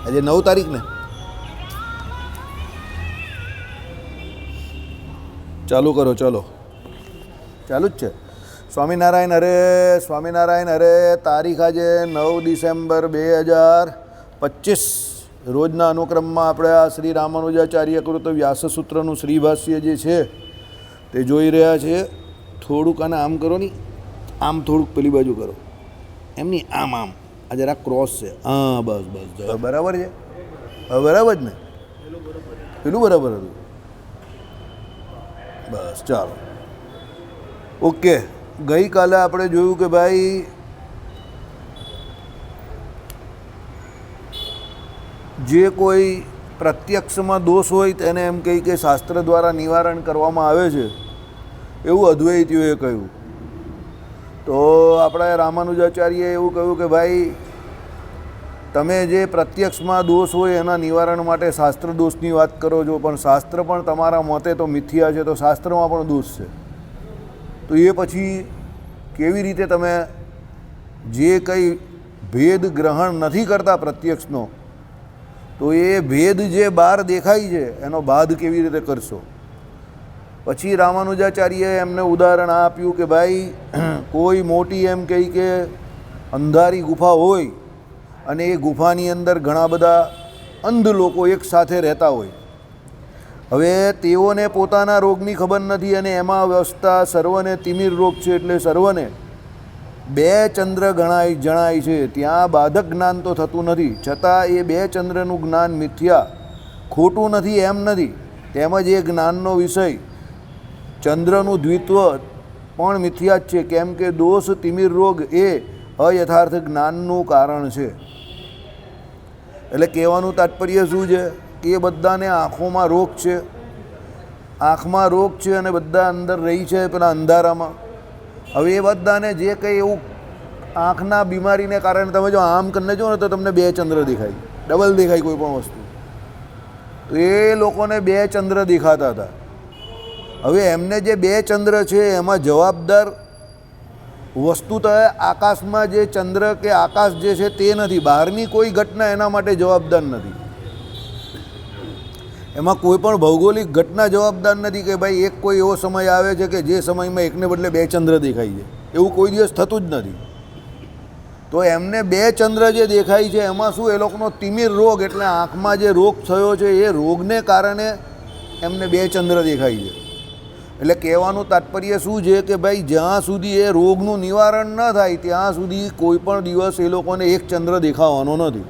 આજે 9 તારીખ ને ચાલુ કરો, ચલો ચાલુ જ છે. સ્વામિનારાયણ હરે, સ્વામિનારાયણ હરે. તારીખ આજે 9 ડિસેમ્બર 2025 રોજના અનુક્રમમાં આપણે આ શ્રી રામાનુજાચાર્ય કૃત વ્યાસસૂત્રનું શ્રીભાષ્ય જે છે તે જોઈ રહ્યા છીએ. થોડુંક આને આમ કરો ની, આમ થોડુંક પેલી બાજુ કરો, એમ નહીં, આમ આમ. આ જરા ક્રોસ છે. હા બસ બસ, બરાબર છે. હવે બરાબર જ ને? પેલું બરાબર હતું. બસ ચાલો, ઓકે. ગઈકાલે આપણે જોયું કે ભાઈ જે કોઈ પ્રત્યક્ષમાં દોષ હોય તેને એમ કહી કે શાસ્ત્ર દ્વારા નિવારણ કરવામાં આવે છે, એવું અદ્વૈતીઓએ કહ્યું. તો આપણા રામાનુજાચાર્યએ એવું કહ્યું કે ભાઈ તમે જે પ્રત્યક્ષમાં દોષ હોય એના નિવારણ માટે શાસ્ત્ર દોષની વાત કરો છો, પણ શાસ્ત્ર પણ તમારા મતે તો મિથ્યા છે, તો શાસ્ત્રમાં પણ દોષ છે. તો એ પછી કેવી રીતે તમે જે કંઈ ભેદ ગ્રહણ નથી કરતા પ્રત્યક્ષનો, તો એ ભેદ જે બહાર દેખાય છે એનો બાદ કેવી રીતે કરશો? પછી રામાનુજાચાર્યએ એમને ઉદાહરણ આપ્યું કે ભાઈ કોઈ મોટી એમ કહી કે અંધારી ગુફા હોય અને એ ગુફાની અંદર ઘણા બધા અંધ લોકો એક સાથે રહેતા હોય. હવે તેઓને પોતાના રોગની ખબર નથી અને એમાં અવસ્થા સર્વને તિમિર રોગ છે, એટલે સર્વને 2 ચંદ્ર જણાય છે. ત્યાં બાધક જ્ઞાન તો થતું નથી, છતાં એ 2 ચંદ્રનું જ્ઞાન મિથ્યા, ખોટું નથી એમ નથી. તેમજ એ જ્ઞાનનો વિષય ચંદ્રનું દ્વિત્વ પણ મિથ્યા જ છે, કેમ કે દોષ તિમિર રોગ એ અયથાર્થ જ્ઞાનનું કારણ છે. એટલે કહેવાનું તાત્પર્ય શું છે કે એ બધાને આંખોમાં રોગ છે, આંખમાં રોગ છે અને બધા અંદર રહી છે પેલા અંધારામાં. હવે એ બધાને જે કંઈ એવું આંખના બીમારીને કારણે તમે જો આમ કરીને જો ને તો તમને 2 ચંદ્ર દેખાય, ડબલ દેખાય કોઈ પણ વસ્તુ. તો એ લોકોને 2 ચંદ્ર દેખાતા હતા. હવે એમને જે 2 ચંદ્ર છે એમાં જવાબદાર વસ્તુ તો આકાશમાં જે ચંદ્ર કે આકાશ જે છે તે નથી, બહારની કોઈ ઘટના એના માટે જવાબદાર નથી. એમાં કોઈ પણ ભૌગોલિક ઘટના જવાબદાર નથી કે ભાઈ એક કોઈ એવો સમય આવે છે કે જે સમયમાં એકને બદલે 2 ચંદ્ર દેખાય છે, એવું કોઈ દિવસ થતું જ નથી. તો એમને 2 ચંદ્ર જે દેખાય છે એમાં શું, એ લોકોનો તિમિર રોગ એટલે આંખમાં જે રોગ થયો છે એ રોગને કારણે એમને 2 ચંદ્ર દેખાય છે. એટલે કહેવાનું તાત્પર્ય શું છે કે ભાઈ જ્યાં સુધી એ રોગનું નિવારણ ન થાય ત્યાં સુધી કોઈ પણ દિવસ એ લોકોને 1 ચંદ્ર દેખાવાનો નથી,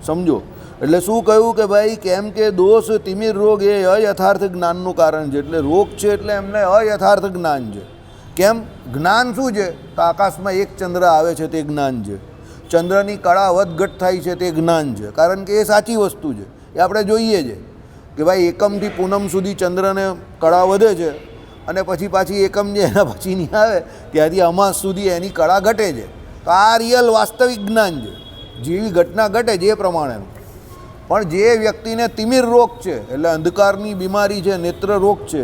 સમજો. એટલે શું કહ્યું કે ભાઈ કેમ કે દોષ તિમિર રોગ એ અયથાર્થ જ્ઞાનનું કારણ છે, એટલે રોગ છે એટલે એમને અયથાર્થ જ્ઞાન છે. કેમ? જ્ઞાન શું છે? તો આકાશમાં 1 ચંદ્ર આવે છે તે જ્ઞાન છે, ચંદ્રની કળા વધઘટ થાય છે તે જ્ઞાન છે, કારણ કે એ સાચી વસ્તુ છે. એ આપણે જોઈએ છે કે ભાઈ એકમથી પૂનમ સુધી ચંદ્રને કળા વધે છે અને પછી પાછી એકમ જે એના પછીની આવે ત્યાંથી અમાસ સુધી એની કળા ઘટે છે. તો આ રિયલ વાસ્તવિક જ્ઞાન છે, જેવી ઘટના ઘટે છે એ પ્રમાણેનું. પણ જે વ્યક્તિને તિમિર રોગ છે એટલે અંધકારની બીમારી છે, નેત્ર રોગ છે,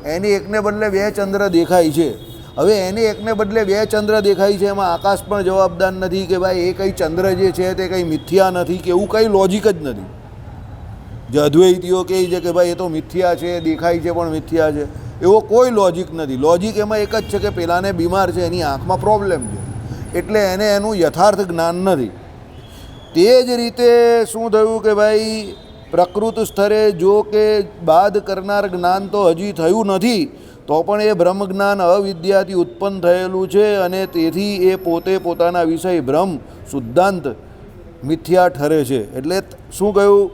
એને એકને બદલે 2 ચંદ્ર દેખાય છે. હવે એને એકને બદલે 2 ચંદ્ર દેખાય છે, એમાં આકાશ પણ જવાબદાર નથી કે ભાઈ એ કંઈ ચંદ્ર જે છે તે કંઈ મિથ્યા નથી કે એવું કંઈ લોજિક જ નથી. જે અદ્વૈતીઓ કહે છે કે ભાઈ એ તો મિથ્યા છે, દેખાય છે પણ મિથ્યા છે, એવો કોઈ લોજિક નથી. લોજિક એમાં એક જ છે કે પેલાને બીમાર છે, એની આંખમાં પ્રોબ્લેમ છે, એટલે એને એનું યથાર્થ જ્ઞાન નથી. તે જ રીતે શું થયું કે ભાઈ પ્રકૃત સ્તરે જો કે બાદ કરનાર જ્ઞાન તો હજી થયું નથી, તો પણ એ બ્રહ્મ જ્ઞાન અવિદ્યાથી ઉત્પન્ન થયેલું છે અને તેથી એ પોતે પોતાના વિષય બ્રહ્મ શુદ્ધાંત મિથ્યા ઠરે છે. એટલે શું કહ્યું?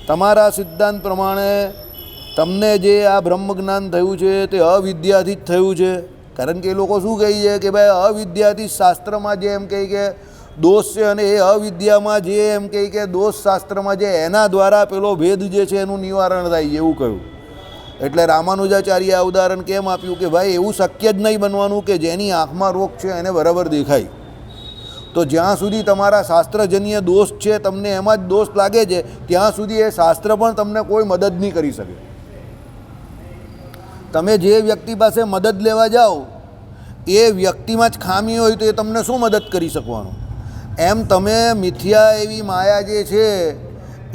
તમારા સિદ્ધાંત પ્રમાણે તમને જે આ બ્રહ્મ જ્ઞાન થયું છે તે અવિદ્યાથી જ થયું છે, કારણ કે એ લોકો શું કહે છે કે ભાઈ અવિદ્યાથી શાસ્ત્રમાં જે એમ કહે કે દોષ છે અને એ અવિદ્યામાં જે એમ કહે કે દોષ શાસ્ત્રમાં જે એના દ્વારા પેલો ભેદ જે છે એનું નિવારણ થાય છે, એવું કહ્યું. એટલે રામાનુજાચાર્ય આ ઉદાહરણ કેમ આપ્યું કે ભાઈ એવું શક્ય જ નહીં બનવાનું કે જેની આંખમાં રોગ છે એને બરાબર દેખાય. તો જ્યાં સુધી તમારા શાસ્ત્રજન્ય દોષ છે, તમને એમાં જ દોષ લાગે છે, ત્યાં સુધી એ શાસ્ત્ર પણ તમને કોઈ મદદ નહીં કરી શકે. તમે જે વ્યક્તિ પાસે મદદ લેવા જાઓ એ વ્યક્તિમાં જ ખામી હોય તો એ તમને શું મદદ કરી શકવાનું? એમ તમે મિથ્યા એવી માયા જે છે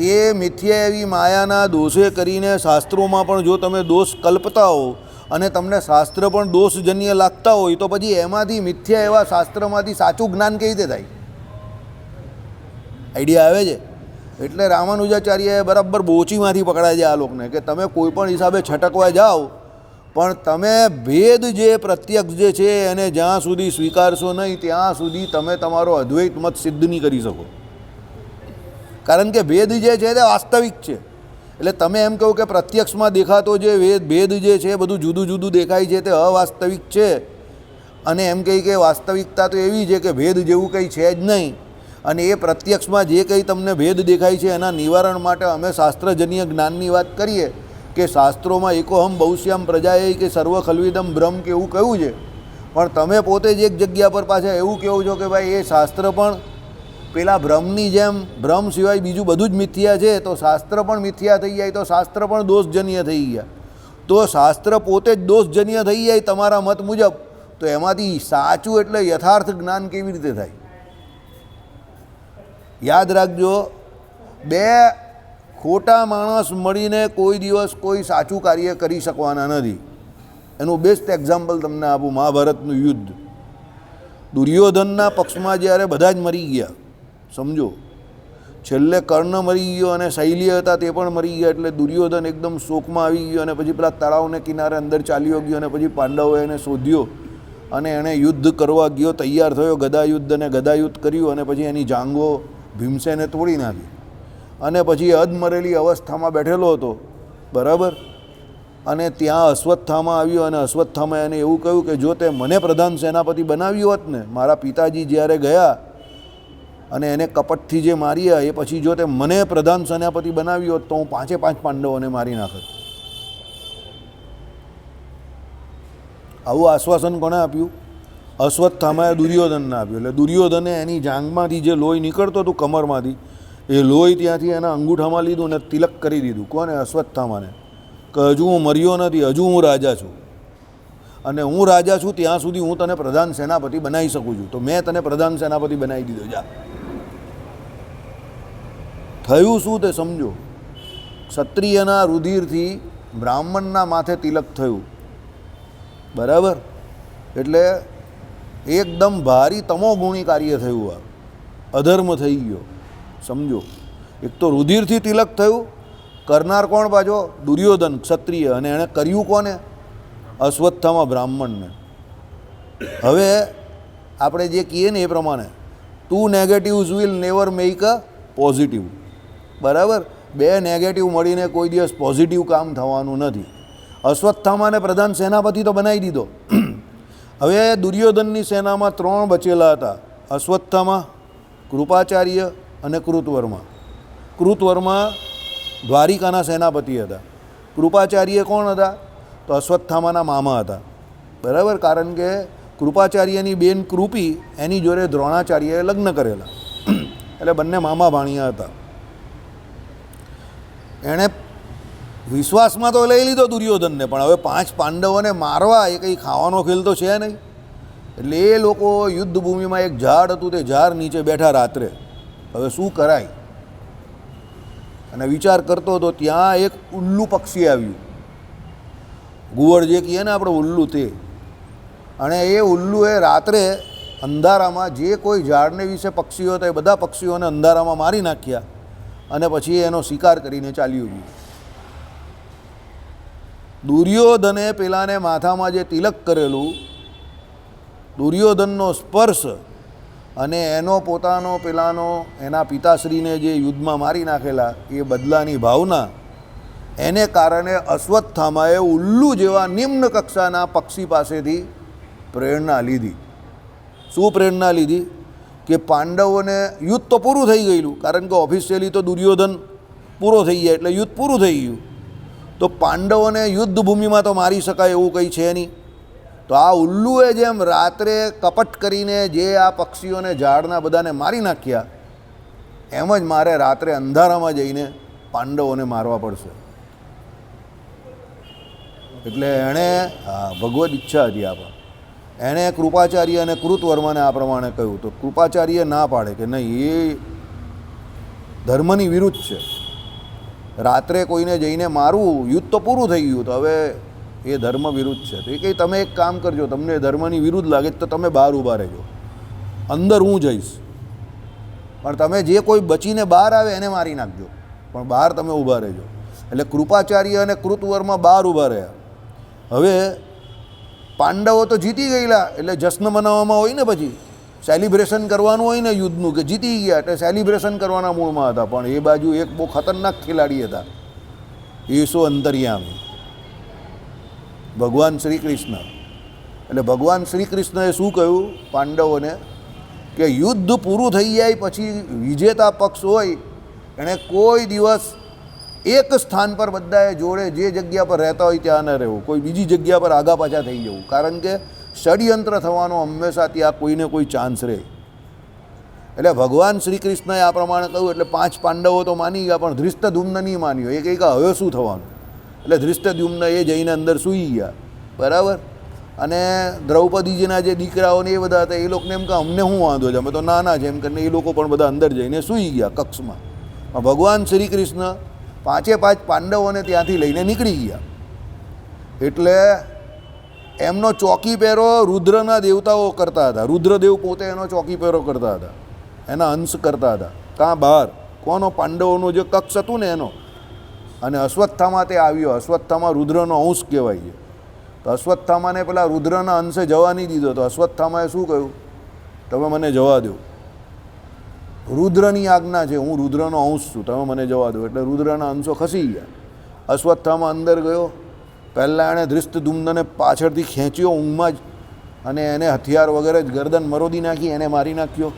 એ મિથ્યા એવી માયાના દોષે કરીને શાસ્ત્રોમાં પણ જો તમે દોષ કલ્પતા હો અને તમને શાસ્ત્ર પણ દોષજન્ય લાગતા હોય તો પછી એમાંથી મિથ્યા એવા શાસ્ત્રમાંથી સાચું જ્ઞાન કેવી રીતે થાય? આઈડિયા આવે છે? એટલે રામાનુજાચાર્યએ બરાબર બોચીમાંથી પકડાય છે આ લોકોને કે તમે કોઈ પણ હિસાબે છટકવા જાઓ પણ તમે ભેદ જે પ્રત્યક્ષ જે છે એને જ્યાં સુધી સ્વીકારશો નહીં ત્યાં સુધી તમે તમારો અદ્વૈત મત સિદ્ધ નહીં કરી શકો. કારણ કે ભેદ જે છે તે વાસ્તવિક છે. એટલે તમે એમ કહો કે પ્રત્યક્ષમાં દેખાતો જે ભેદ જે છે બધું જુદું જુદું દેખાય છે તે અવાસ્તવિક છે અને એમ કહી કે વાસ્તવિકતા તો એવી છે કે ભેદ જેવું કંઈ છે જ નહીં અને એ પ્રત્યક્ષમાં જે કંઈ તમને ભેદ દેખાય છે એના નિવારણ માટે અમે શાસ્ત્રજન્ય જ્ઞાનની વાત કરીએ કે શાસ્ત્રોમાં એકોહમ બહુશ્યામ પ્રજાએ કે સર્વ ખલ્વિદમ બ્રહ્મ કે એવું કહ્યું છે પણ તમે પોતે જ એક જગ્યા પર પાછા એવું કહો છો કે ભાઈ એ શાસ્ત્ર પણ પેલા ભ્રમની જેમ ભ્રમ સિવાય બીજું બધું જ મિથ્યા છે તો શાસ્ત્ર પણ મિથ્યા થઈ જાય તો શાસ્ત્ર પણ દોષજન્ય થઈ ગયા તો શાસ્ત્ર પોતે જ દોષજન્ય થઈ જાય તમારા મત મુજબ તો એમાંથી સાચું એટલે યથાર્થ જ્ઞાન કેવી રીતે થાય? યાદ રાખજો, બે ખોટા માણસ મળીને કોઈ દિવસ કોઈ સાચું કાર્ય કરી શકવાના નથી. એનું બેસ્ટ એક્ઝામ્પલ તમને આપું, મહાભારતનું યુદ્ધ. દુર્યોધનના પક્ષમાં જ્યારે બધા જ મરી ગયા, સમજો, છેલ્લે કર્ણ મરી ગયો અને શૈલ્ય હતા તે પણ મરી ગયા એટલે દુર્યોધન એકદમ શોકમાં આવી ગયો અને પછી પેલા તળાવને કિનારે અંદર ચાલ્યો ગયો અને પછી પાંડવોએ એને શોધ્યો અને એણે યુદ્ધ કરવા ગયો, તૈયાર થયો ગદાયુદ્ધ અને ગદાયુદ્ધ કર્યું અને પછી એની જાંગો ભીમસેને તોડી નાખી અને પછી અધમરેલી અવસ્થામાં બેઠેલો હતો, બરાબર. અને ત્યાં અશ્વત્થામા આવ્યો અને અશ્વત્થામાએ એને એવું કહ્યું કે જો તે મને પ્રધાન સેનાપતિ બનાવ્યો હોત ને, મારા પિતાજી જ્યારે ગયા અને એને કપટથી જે માર્યા એ પછી જો તે મને પ્રધાન સેનાપતિ બનાવ્યો હોત તો હું 5 પાંડવોને મારી નાખત. આવું આશ્વાસન કોણે આપ્યું? અશ્વત્થામાએ દુર્યોધનને આપ્યું. એટલે દુર્યોધને એની જાંગમાંથી જે લોહી નીકળતું હતું કમરમાંથી એ લોહી ત્યાંથી એના અંગૂઠામાં લીધું અને તિલક કરી દીધું. કોને? અશ્વત્થામાને. કે હજુ હું મર્યો નથી, હજુ હું રાજા છું અને હું રાજા છું ત્યાં સુધી હું તને પ્રધાન સેનાપતિ બનાવી શકું છું. તો મેં તને પ્રધાન સેનાપતિ બનાવી દીધો. જા. થયું શું તે સમજો. ક્ષત્રિયના રુધિરથી બ્રાહ્મણના માથે તિલક થયું, બરાબર. એટલે એકદમ ભારી તમોગુણી કાર્ય થયું, આ અધર્મ થઈ ગયો, સમજો. એક તો રુધિરથી તિલક થયું, કરનાર કોણ પાછો? દુર્યોધન ક્ષત્રિય, અને એણે કર્યું કોને? અશ્વત્થામા બ્રાહ્મણને. હવે આપણે જે કહીએ ને એ પ્રમાણે two negatives will never make a positive, બરાબર. બે નેગેટિવ મળીને કોઈ દિવસ પોઝિટિવ કામ થવાનું નથી. અશ્વત્થામાને પ્રધાન સેનાપતિ તો બનાવી દીધો. હવે દુર્યોધનની સેનામાં 3 બચેલા હતા, અશ્વત્થામા, કૃપાચાર્ય અને કૃતવર્મા. કૃતવર્મા દ્વારિકાના સેનાપતિ હતા. કૃપાચાર્ય કોણ હતા? તો અશ્વત્થામાના મામા હતા, બરાબર. કારણ કે કૃપાચાર્યની બેન કૃપી એની જોડે દ્રોણાચાર્યએ લગ્ન કરેલા એટલે બંને મામા ભાણિયા હતા. એણે વિશ્વાસમાં તો લઈ લીધો દુર્યોધનને, પણ હવે 5 પાંડવોને મારવા એ કંઈ ખાવાનો ખેલ તો છે નહીં. એટલે એ લોકો યુદ્ધભૂમિમાં એક ઝાડ હતું તે ઝાડ નીચે બેઠા રાત્રે. હવે શું કરાય અને વિચાર કરતો હતો. ત્યાં એક ઉલ્લુ પક્ષી આવ્યું, ગુવડ જે કહીએ ને આપણે ઉલ્લુ તે. અને એ ઉલ્લુએ રાત્રે અંધારામાં જે કોઈ ઝાડને વિશે પક્ષીઓ હતા એ બધા પક્ષીઓને અંધારામાં મારી નાખ્યા અને પછી એનો શિકાર કરીને ચાલ્યું ગયું. દુર્યોધને પેલાને માથામાં જે તિલક કરેલું, દુર્યોધનનો સ્પર્શ અને એનો પોતાનો પેલાનો એના પિતાશ્રીને જે યુદ્ધમાં મારી નાખેલા એ બદલાની ભાવના, એને કારણે અશ્વત્થામાએ ઉલ્લુ જેવા નિમ્ન કક્ષાના પક્ષી પાસેથી પ્રેરણા લીધી. શું પ્રેરણા લીધી? કે પાંડવોને યુદ્ધ તો પૂરું થઈ ગયેલું, કારણ કે ઓફિશિયલી તો દુર્યોધન પૂરો થઈ જાય એટલે યુદ્ધ પૂરું થઈ ગયું. તો પાંડવોને યુદ્ધભૂમિમાં તો મારી શકાય એવું કંઈ છે નહીં. તો આ ઉલ્લુએ જેમ રાત્રે કપટ કરીને જે આ પક્ષીઓને ઝાડના બધાને મારી નાખ્યા, એમ જ મારે રાત્રે અંધારામાં જઈને પાંડવોને મારવા પડશે. એટલે એણે ભગવદ ઈચ્છા હતી આપણા. એણે કૃપાચાર્ય અને કૃતવર્માને આ પ્રમાણે કહ્યું. તો કૃપાચાર્ય ના પાડે કે નહીં, એ ધર્મની વિરુદ્ધ છે. રાત્રે કોઈને જઈને મારવું, યુદ્ધ તો પૂરું થઈ ગયું, તો હવે એ ધર્મ વિરુદ્ધ છે. તો એ કંઈ તમે એક કામ કરજો, તમને ધર્મની વિરુદ્ધ લાગે તો તમે બહાર ઊભા રહેજો, અંદર હું જઈશ, પણ તમે જે કોઈ બચીને બહાર આવે એને મારી નાખજો, પણ બહાર તમે ઊભા રહેજો. એટલે કૃપાચાર્ય અને કૃતવર્મા બહાર ઊભા રહ્યા. હવે પાંડવો તો જીતી ગયેલા, એટલે જશ્ન મનાવવામાં હોય ને, પછી સેલિબ્રેશન કરવાનું હોય ને યુદ્ધનું, કે જીતી ગયા એટલે સેલિબ્રેશન કરવાના મૂળમાં હતા. પણ એ બાજુ એક બહુ ખતરનાક ખેલાડી હતા, એસો અંતર્યામી, ભગવાન શ્રી કૃષ્ણ. એટલે ભગવાન શ્રી કૃષ્ણએ શું કહ્યું પાંડવોને, કે યુદ્ધ પૂરું થઈ જાય પછી વિજેતા પક્ષ હોય એણે કોઈ દિવસ એક સ્થાન પર બધાએ જોડે જે જગ્યા પર રહેતા હોય ત્યાં ન રહેવું, કોઈ બીજી જગ્યા પર આગા પાછા થઈ જવું, કારણ કે ષડયંત્ર થવાનો હંમેશા ત્યાં કોઈને કોઈ ચાન્સ રહે. એટલે ભગવાન શ્રી કૃષ્ણએ આ પ્રમાણે કહ્યું. એટલે 5 પાંડવો તો માની ગયા, પણ ધૃષ્ટદ્યુમ્ન નહીં માન્યો. એ કહે કે હવે શું થવાનું? એટલે ધૃષ્ટદ્યુમ્ન એ જઈને અંદર સૂઈ ગયા, બરાબર. અને દ્રૌપદીજીના જે દીકરાઓને એ બધા હતા, એ લોકોને એમ કે અમને શું વાંધો છે, અમે તો નાના છે એમ કરીને એ લોકો પણ બધા અંદર જઈને સૂઈ ગયા કક્ષમાં. ભગવાન શ્રી કૃષ્ણ 5 પાંડવોને ત્યાંથી લઈને નીકળી ગયા. એટલે એમનો ચોકી પહેરો રુદ્રના દેવતાઓ કરતા હતા. રુદ્રદેવ પોતે એનો ચોકી પહેરો કરતા હતા, એના અંશ કરતા હતા. કાં બહાર કોનો? પાંડવોનું જે કક્ષ હતું ને એનો. અને અશ્વત્થામા તે આવ્યો. અશ્વત્થામા રુદ્રનો અંશ કહેવાય છે. તો અશ્વત્થામાને પેલા રુદ્રના અંશે જવા નહીં દીધો. તો અશ્વત્થામાએ શું કહ્યું? તમે મને જવા દો, રુદ્રની આજ્ઞા છે, હું રુદ્રનો અંશ છું, તમે મને જવા દો. એટલે રુદ્રના અંશો ખસી ગયા. અશ્વત્થામા અંદર ગયો. પહેલાં એણે ધૃષ્ટદ્યુમ્નને પાછળથી ખેંચ્યો ઊંઘમાં જ, અને એને હથિયાર વગેરે જ ગરદન મરોદી નાખી, એને મારી નાખ્યો.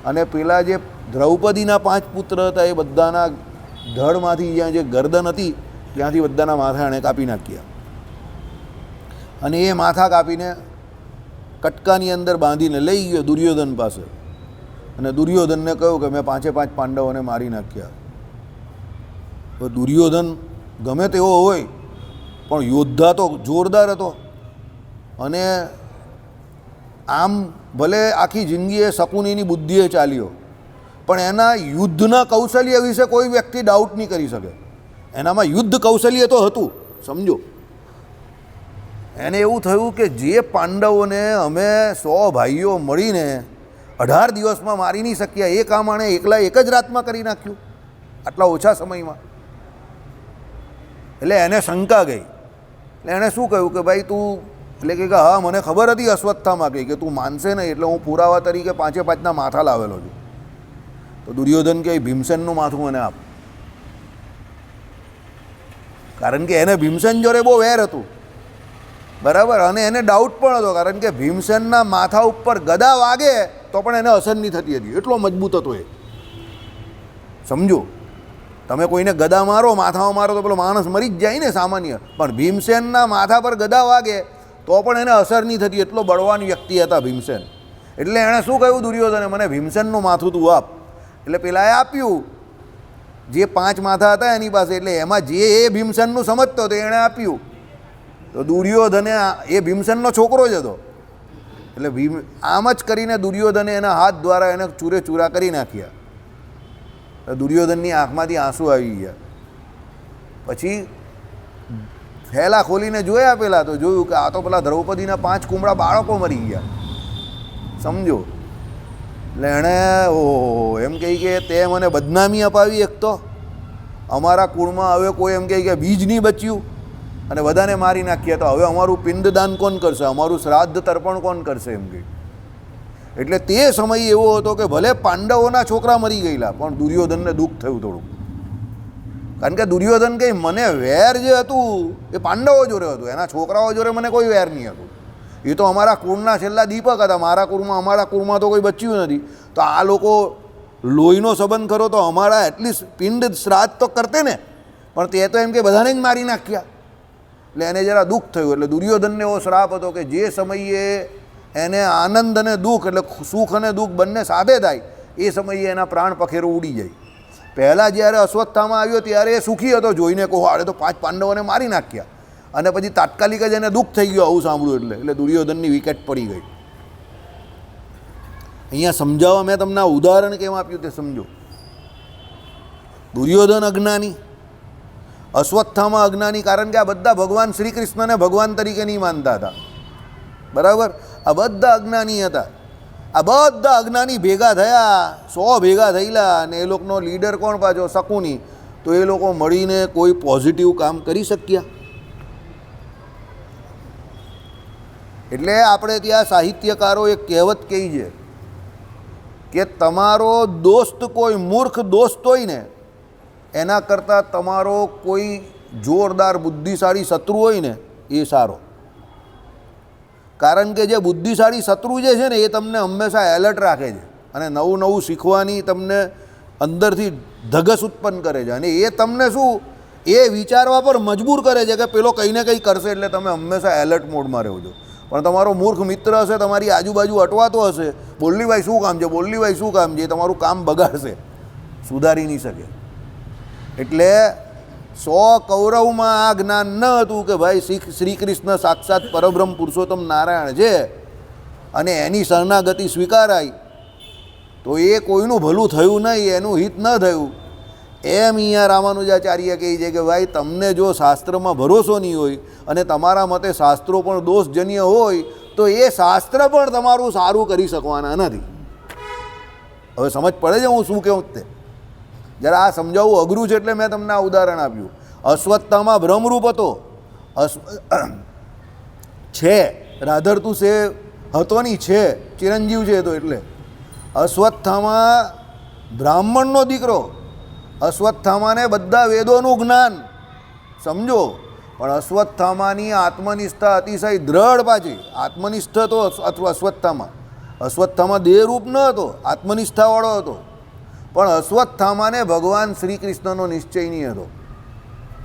અને પેલા જે દ્રૌપદીના 5 પુત્ર હતા એ બધાના ધડમાંથી જ્યાં જે ગરદન હતી ત્યાંથી બધાના માથા એણે કાપી નાખ્યા. અને એ માથા કાપીને કટકાની અંદર બાંધીને લઈ ગયો દુર્યોધન પાસે. અને દુર્યોધનને કહ્યું કે મેં 5 પાંડવોને મારી નાખ્યા. તો દુર્યોધન ગમે તેવો હોય પણ યોદ્ધા તો જોરદાર હતો. અને આમ ભલે આખી જિંદગી એ શકુનીની બુદ્ધિએ ચાલ્યો, પણ એના યુદ્ધના કૌશલ્ય વિશે કોઈ વ્યક્તિ ડાઉટ નહીં કરી શકે. એનામાં યુદ્ધ કૌશલ્ય તો હતું, સમજો. એને એવું થયું કે જે પાંડવોને અમે 100 ભાઈઓ મળીને 18 દિવસમાં મારી નહીં શક્યા, એ કામ આણે એકલા એક જ રાતમાં કરી નાખ્યું, આટલા ઓછા સમયમાં. એટલે એને શંકા ગઈ. એટલે એણે શું કહ્યું કે ભાઈ તું, એટલે કે હા મને ખબર હતી અશ્વત્થામાં કહી કે તું માનશે નહીં, એટલે હું પુરાવા તરીકે 5 માથા લાવેલો છું. તો દુર્યોધન કે ભીમસેનનું માથું મને આપ, કારણ કે એને ભીમસેન જોડે બહુ વેર હતું, બરાબર. અને એને ડાઉટ પણ હતો, કારણ કે ભીમસેનના માથા ઉપર ગદા વાગે તો પણ એને અસર નહીં થતી હતી, એટલો મજબૂત હતો એ, સમજો. તમે કોઈને ગદા મારો, માથામાં મારો તો પેલો માણસ મરી જ જાય ને સામાન્ય, પણ ભીમસેનના માથા પર ગદા વાગે તો પણ એને અસર નહીં થતી, એટલો બળવાન વ્યક્તિ હતા ભીમસેન. એટલે એણે શું કહ્યું દુર્યોધને, મને ભીમસેનનું માથું તું આપ. એટલે પેલાએ આપ્યું, જે 5 માથા હતા એની પાસે, એટલે એમાં જે એ ભીમસેનનું સમજતો હતો એણે આપ્યું. તો દુર્યોધને, એ ભીમસેનનો છોકરો જ હતો, એટલે આમ જ કરીને દુર્યોધને એના હાથ દ્વારા એને ચૂરે ચૂરા કરી નાખ્યા. દુર્યોધનની આંખમાંથી આંસુ આવી ગયા. પછી થેલા ખોલીને જોયા પેલા, તો જોયું કે આ તો પેલા દ્રૌપદીના 5 કુમળા બાળકો મરી ગયા, સમજો. એટલે એણે ઓહો એમ કહી કે તે મને બદનામી અપાવી. એક તો અમારા કુળમાં હવે કોઈ એમ કહે કે બીજ નહીં બચ્યું અને બધાને મારી નાખ્યા, તો હવે અમારું પિંડદાન કોણ કરશે, અમારું શ્રાદ્ધ તર્પણ કોણ કરશે, એમ કહી. એટલે તે સમય એવો હતો કે ભલે પાંડવોના છોકરા મરી ગયેલા, પણ દુર્યોધનને દુઃખ થયું થોડું, કારણ કે દુર્યોધન કંઈ મને વેર જે હતું એ પાંડવો જોડે હતું, એના છોકરાઓ જોડે મને કોઈ વેર નહીં હતું. એ તો અમારા કુળના છેલ્લા દીપક હતા, મારા કુળમાં તો કોઈ બચ્યું નથી, તો આ લોકો લોહીનો સંબંધ કરો તો અમારા એટલીસ્ટ પિંડ શ્રાદ્ધ તો કરતે ને, પણ તે તો એમ કે બધાને જ મારી નાખ્યા. એટલે એને જરા દુઃખ થયું. એટલે દુર્યોધનને એવો શ્રાપ હતો કે જે સમયે એને આનંદ અને દુઃખ, એટલે સુખ અને દુઃખ બંને સાથે થાય, એ સમયે એના પ્રાણ પખેરો ઉડી જાય. પહેલાં જ્યારે અશ્વત્થામાં આવ્યો ત્યારે એ સુખી હતો, જોઈને કહો આડે તો 5 પાંડવોને મારી નાખ્યા, અને પછી તાત્કાલિક જ એને દુઃખ થઈ ગયું આવું સાંભળ્યું. એટલે દુર્યોધનની વિકેટ પડી ગઈ. અહીંયા સમજાવવા મેં તમને ઉદાહરણ કેમ આપ્યું તે સમજો. દુર્યોધન અજ્ઞાની, અશ્વત્થામા અજ્ઞાની, કારણ કે આ બધા ભગવાન શ્રી કૃષ્ણને ભગવાન તરીકે નહીં માનતા હતા, બરાબર? આ બધા અજ્ઞાની હતા. આ બધા અજ્ઞાની ભેગા થયા, 100 ભેગા થયેલા, અને એ લોકોનો લીડર કોણ પાછો? શકુની. તો એ લોકો મળીને કોઈ પોઝિટિવ કામ કરી શક્યા? એટલે આપણે ત્યાં સાહિત્યકારો એક કહેવત કહી છે કે તમારો દોસ્ત કોઈ મૂર્ખ દોસ્ત હોય ને એના કરતાં તમારો કોઈ જોરદાર બુદ્ધિશાળી શત્રુ હોય ને એ સારો. કારણ કે જે બુદ્ધિશાળી શત્રુ જે છે ને એ તમને હંમેશા એલર્ટ રાખે છે અને નવું નવું શીખવાની તમને અંદરથી ધગસ ઉત્પન્ન કરે છે, અને એ તમને શું એ વિચારવા પર મજબૂર કરે છે કે પેલો કંઈ ને કંઈ કરશે, એટલે તમે હંમેશા એલર્ટ મોડમાં રહો છો. પણ તમારો મૂર્ખ મિત્ર હશે, તમારી આજુબાજુ અટવાતો હશે, બોલ્લીભાઈ શું કામ છે, બોલ્લીભાઈ શું કામ છે, એ તમારું કામ બગાડશે, સુધારી નહીં શકે. એટલે 100 કૌરવમાં આ જ્ઞાન ન હતું કે ભાઈ શ્રી કૃષ્ણ સાક્ષાત પરબ્રહ્મ પુરુષોત્તમ નારાયણ છે અને એની શરણાગતિ સ્વીકારાય તો એ કોઈનું ભલું થયું નહીં, એનું હિત ન થયું. એમ અહીંયા રામાનુજાચાર્ય કહે છે કે ભાઈ તમને જો શાસ્ત્રમાં ભરોસો નહીં હોય અને તમારા મતે શાસ્ત્રો પણ દોષજન્ય હોય તો એ શાસ્ત્ર પણ તમારું સારું કરી શકવાના નથી. હવે સમજ પડે છે હું શું કહું તે? જરા આ સમજાવવું અઘરું છે એટલે મેં તમને આ ઉદાહરણ આપ્યું. અશ્વત્થામા બ્રહ્મરૂપ હતો, છે રાધરતું છે હતો નહીં, છે ચિરંજીવ છે તો એટલે અશ્વત્થામા બ્રાહ્મણનો દીકરો, અશ્વત્થામાને બધા વેદોનું જ્ઞાન, સમજો. પણ અશ્વત્થામાની આત્મનિષ્ઠા અતિશય દ્રઢ પાછી. આત્મનિષ્ઠ હતો અશ્વત્થામા. અશ્વત્થામા દેહરૂપ ન હતો, આત્મનિષ્ઠાવાળો હતો. પણ અશ્વત્થામાને ભગવાન શ્રી કૃષ્ણનો નિશ્ચય નહીં હતો,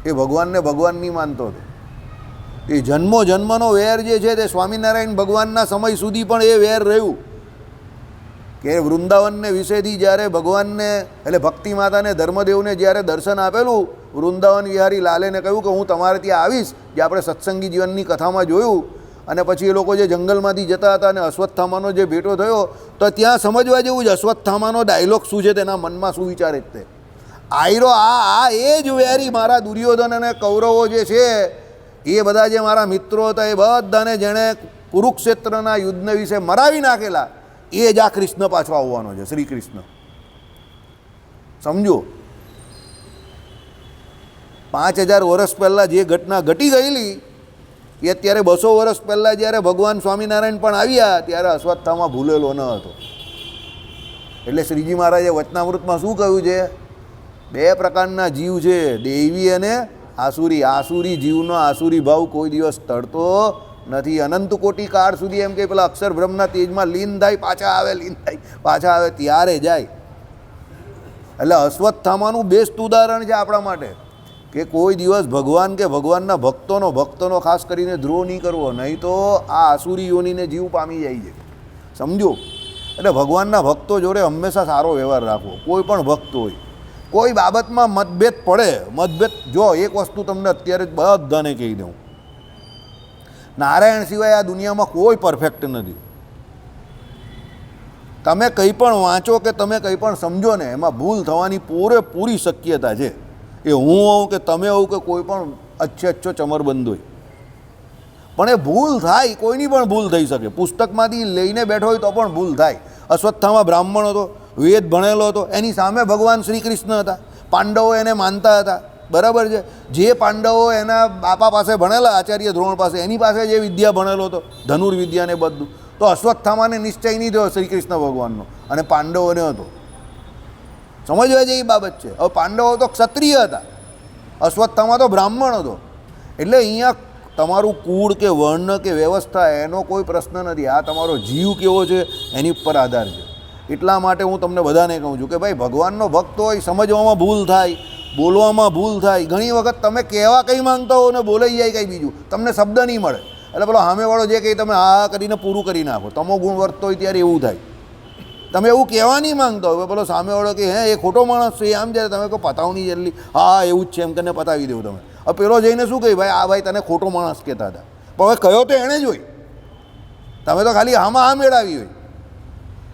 એ ભગવાનને ભગવાન નહીં માનતો હતો. એ જન્મો જન્મનો વેર જે છે તે સ્વામિનારાયણ ભગવાનના સમય સુધી પણ એ વેર રહ્યું કે વૃંદાવનને વિશેથી જ્યારે ભગવાનને એટલે ભક્તિ માતાને ધર્મદેવને જ્યારે દર્શન આપેલું, વૃંદાવન વિહારી લાલેને કહ્યું કે હું તમારે ત્યાં આવીશ, જે આપણે સત્સંગી જીવનની કથામાં જોયું. અને પછી એ લોકો જે જંગલમાંથી જતા હતા અને અશ્વત્થામાનો જે ભેટો થયો, તો ત્યાં સમજવા જેવું જ અશ્વત્થામાનો ડાયલોગ શું છે, તેના મનમાં શું વિચારે તે આયરો આ એ જ વેરી મારા દુર્યોધન અને કૌરવો જે છે એ બધા જે મારા મિત્રો હતા એ બધાને જેણે કુરુક્ષેત્રના યુદ્ધને વિશે મરાવી નાખેલા, એ જ આ કૃષ્ણ પાછો આવવાનો છે, શ્રી કૃષ્ણ. સમજો, 5000 વર્ષ પહેલાં જે ઘટના ઘટી ગયેલી એ અત્યારે 200 વર્ષ પહેલાં જ્યારે ભગવાન સ્વામિનારાયણ પણ આવ્યા ત્યારે અશ્વત્થામા ભૂલેલો ન હતો. એટલે શ્રીજી મહારાજે વચનામૃતમાં શું કહ્યું છે? 2 પ્રકારના જીવ છે, દૈવી અને આસુરી. આસુરી જીવનો આસુરી ભાવ કોઈ દિવસ ટળતો નથી. અનંત કોટી કાળ સુધી એમ કે પેલા અક્ષર બ્રહ્મના તેજમાં લીન થાય, પાછા આવે, લીન થાય, પાછા આવે, ત્યારે જાય. એટલે અશ્વત્થામાનું બેસ્ટ ઉદાહરણ છે આપણા માટે કે કોઈ દિવસ ભગવાન કે ભગવાનના ભક્તોનો ખાસ કરીને દ્રોહ નહીં કરવો, નહીં તો આ આસુરી યોનીને જીવ પામી જાય છે, સમજો. એટલે ભગવાનના ભક્તો જોડે હંમેશા સારો વ્યવહાર રાખવો. કોઈ પણ ભક્ત હોય, કોઈ બાબતમાં મતભેદ પડે, મતભેદ જો એક વસ્તુ તમને અત્યારે જ બધાને કહી દઉં, નારાયણ સિવાય આ દુનિયામાં કોઈ પરફેક્ટ નથી. તમે કંઈ પણ વાંચો કે તમે કંઈ પણ સમજો ને એમાં ભૂલ થવાની પૂરેપૂરી શક્યતા છે. એ હું હોઉં કે તમે હોઉં કે કોઈ પણ અચ્છો ચમરબંધ હોય, પણ એ ભૂલ થાય, કોઈની પણ ભૂલ થઈ શકે. પુસ્તકમાંથી લઈને બેઠો હોય તો પણ ભૂલ થાય. અશ્વત્થામા બ્રાહ્મણ હતો, વેદ ભણેલો હતો, એની સામે ભગવાન શ્રી કૃષ્ણ હતા. પાંડવો એને માનતા હતા, બરાબર છે. જે પાંડવો એના બાપા પાસે ભણેલા, આચાર્ય દ્રોણ પાસે, એની પાસે જે વિદ્યા ભણેલો હતો, ધનુર્વિદ્યાને બધું, તો અશ્વત્થામાને નિશ્ચય નહીં થયો શ્રી કૃષ્ણ ભગવાનનો, અને પાંડવોને હતો. સમજવા જેવી બાબત છે. હવે પાંડવો તો ક્ષત્રિય હતા, અશ્વત્થામા તો બ્રાહ્મણ હતો. એટલે અહીંયા તમારું કુળ કે વર્ણ કે વ્યવસ્થા એનો કોઈ પ્રશ્ન નથી. આ તમારો જીવ કેવો છે એની ઉપર આધાર છે. એટલા માટે હું તમને બધાને કહું છું કે ભાઈ ભગવાનનો ભક્ત હોય, સમજવામાં ભૂલ થાય, બોલવામાં ભૂલ થાય. ઘણી વખત તમે કહેવા કંઈ માંગતા હો ને બોલાઈ જાય કંઈ બીજું, તમને શબ્દ નહીં મળે, એટલે પેલો સામેવાળો જે કંઈ તમે હા કરીને પૂરું કરી નાખો. તમો ગુણ વર્તતો હોય ત્યારે એવું થાય. તમે એવું કહેવા નહીં માંગતા હોય, પેલો સામેવાળો કે હે એ ખોટો માણસ છે, આમ જ્યારે તમે કહો પતાવ નહીં જલ્દી, હા એવું જ છે એમ કરીને પતાવી દેવું તમે. હવે પેલો જઈને શું કહે, ભાઈ આ ભાઈ તને ખોટો માણસ કહેતા હતા, પણ હવે કયો તો એણે જ હોય, તમે તો ખાલી આમાં આ મેળાવી હોય.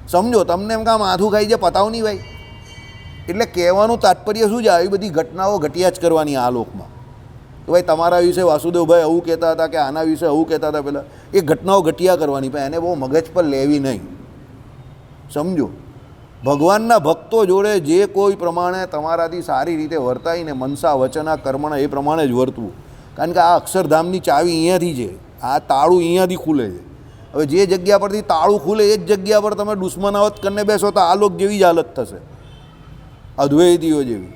સમજો, તમને એમ કામ માથું ખાઈ જાય, પતાવ નહીં ભાઈ. એટલે કહેવાનું તાત્પર્ય શું છે? આવી બધી ઘટનાઓ ઘટ્યા જ કરવાની આ લોકમાં. કે ભાઈ તમારા વિશે વાસુદેવભાઈ આવું કહેતા હતા કે આના વિશે આવું કહેતા હતા પહેલાં, એ ઘટનાઓ ઘટિયા કરવાની, પણ એને બહુ મગજ પર લેવી નહીં. સમજો, ભગવાનના ભક્તો જોડે જે કોઈ પ્રમાણે તમારાથી સારી રીતે વર્તાઈને મનસા વચના કર્મણા એ પ્રમાણે જ વર્તવું. કારણ કે આ અક્ષરધામની ચાવી અહીંયાથી છે, આ તાળું અહીંયાથી ખુલે છે. હવે જે જગ્યા પરથી તાળું ખુલે એ જ જગ્યા પર તમે દુશ્મનાવત કરીને બેસો તો આ લોક જેવી જ હાલત થશે, અદ્વૈતીઓ જેવી.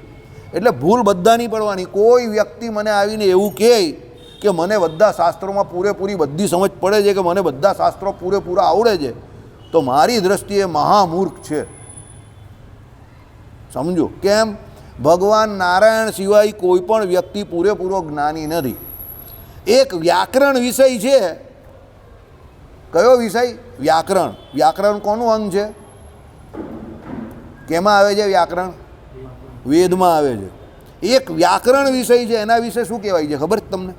એટલે ભૂલ બધાની પડવાની. કોઈ વ્યક્તિ મને આવીને એવું કહે કે મને બધા શાસ્ત્રોમાં પૂરેપૂરી બધી સમજ પડે છે, કે મને બધા શાસ્ત્રો પૂરેપૂરા આવડે છે, તો મારી દૃષ્ટિએ મહામૂર્ખ છે. સમજો કેમ? ભગવાન નારાયણ સિવાય કોઈ પણ વ્યક્તિ પૂરેપૂરો જ્ઞાની નથી. એક વ્યાકરણ વિષય છે. કયો વિષય? વ્યાકરણ. વ્યાકરણ કોનું અંગ છે? કેમાં આવે છે વ્યાકરણ? વેદમાં આવે છે. એક વ્યાકરણ વિષય છે, એના વિશે શું કહેવાય છે ખબર છે તમને?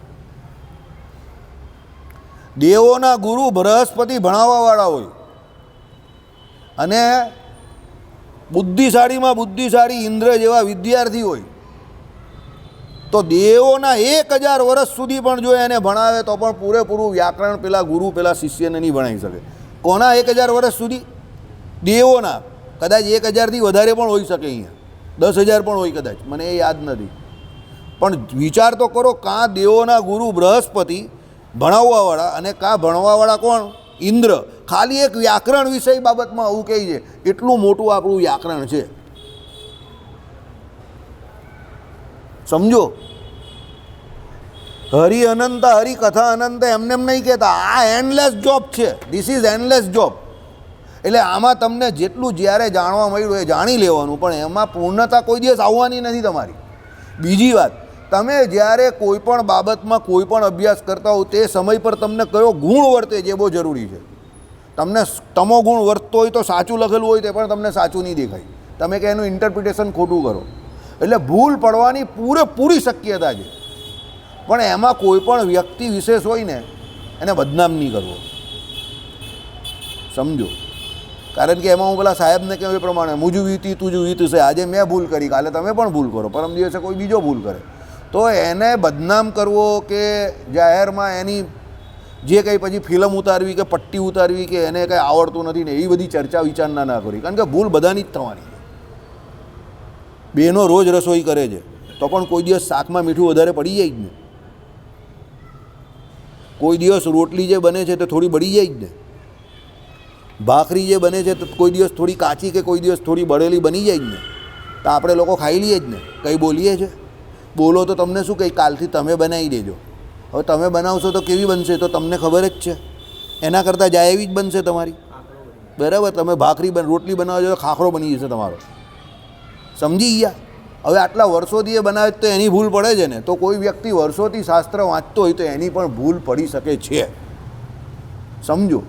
દેવોના ગુરુ બૃહસ્પતિ ભણાવવાવાળા હોય અને બુદ્ધિશાળીમાં બુદ્ધિશાળી ઇન્દ્ર જેવા વિદ્યાર્થી હોય, તો દેવોના 1000 વર્ષ સુધી પણ જો એને ભણાવે તો પણ પૂરેપૂરું વ્યાકરણ પેલા ગુરુ પેલા શિષ્યને નહીં ભણાવી શકે. કોના 1000 વર્ષ સુધી? દેવોના. કદાચ 1000થી વધારે પણ હોઈ શકે, અહીંયા 10,000 પણ હોય કદાચ, મને એ યાદ નથી. પણ વિચાર તો કરો, કાં દેવોના ગુરુ બૃહસ્પતિ ભણાવવાવાળા અને કાં ભણવાવાળા કોણ? ઇન્દ્ર. ખાલી એક વ્યાકરણ વિષય બાબતમાં આવું કહે છે. એટલું મોટું આપણું વ્યાકરણ છે. સમજો, હરિ અનંત, હરિ કથા અનંત એમને એમ નહીં કહેતા. આ એન્ડલેસ જોબ છે. This is endless job. એટલે આમાં તમને જેટલું જ્યારે જાણવા મળ્યું એ જાણી લેવાનું, પણ એમાં પૂર્ણતા કોઈ દિવસ આવવાની નથી તમારી. બીજી વાત, તમે જ્યારે કોઈ પણ બાબતમાં કોઈ પણ અભ્યાસ કરતા હો તે સમય પર તમને કયો ગુણ વર્તે જે બહુ જરૂરી છે. તમને તમો ગુણ વર્તતો હોય તો સાચું લખેલું હોય તે પણ તમને સાચું નહીં દેખાય, તમે કે એનું ઇન્ટરપ્રિટેશન ખોટું કરો. એટલે ભૂલ પડવાની પૂરેપૂરી શક્યતા છે. પણ એમાં કોઈ પણ વ્યક્તિ વિશેષ હોય ને એને બદનામ નહીં કરવો. સમજો, કારણ કે એમાં હું પેલા સાહેબને કહ્યું એ પ્રમાણે મુજુ વીતી તુજુ વીત છે. આજે મેં ભૂલ કરી, કાલે તમે પણ ભૂલ કરો, પરમ દિવસે કોઈ બીજો ભૂલ કરે, તો એને બદનામ કરવો કે જાહેરમાં એની જે કંઈ પછી ફિલ્મ ઉતારવી કે પટ્ટી ઉતારવી કે એને કંઈ આવડતું નથી ને એવી બધી ચર્ચા વિચારણા ના કરી. કારણ કે ભૂલ બધાની જ થવાની છે. બેનો રોજ રસોઈ કરે છે તો પણ કોઈ દિવસ શાકમાં મીઠું વધારે પડી જાય જ ને, કોઈ દિવસ રોટલી જે બને છે તે થોડી બળી જાય જ ને, ભાખરી જે બને છે તો કોઈ દિવસ થોડી કાચી કે કોઈ દિવસ થોડી બળેલી બની જાય જ ને. તો આપણે લોકો ખાઈ લઈએ જ ને, કંઈ બોલીએ છે? બોલો તો તમને શું કંઈ કાલથી તમે બનાવી દેજો. હવે તમે બનાવશો તો કેવી બનશે તો તમને ખબર જ છે. એના કરતાં જાય એવી જ બનશે તમારી. બરાબર? તમે ભાખરી રોટલી બનાવજો તો ખાખરો બની જશે તમારો. સમજી ગયા? હવે આટલા વર્ષોથી એ બનાવે તો એની ભૂલ પડે છે ને, તો કોઈ વ્યક્તિ વર્ષોથી શાસ્ત્ર વાંચતો હોય તો એની પણ ભૂલ પડી શકે છે. સમજો,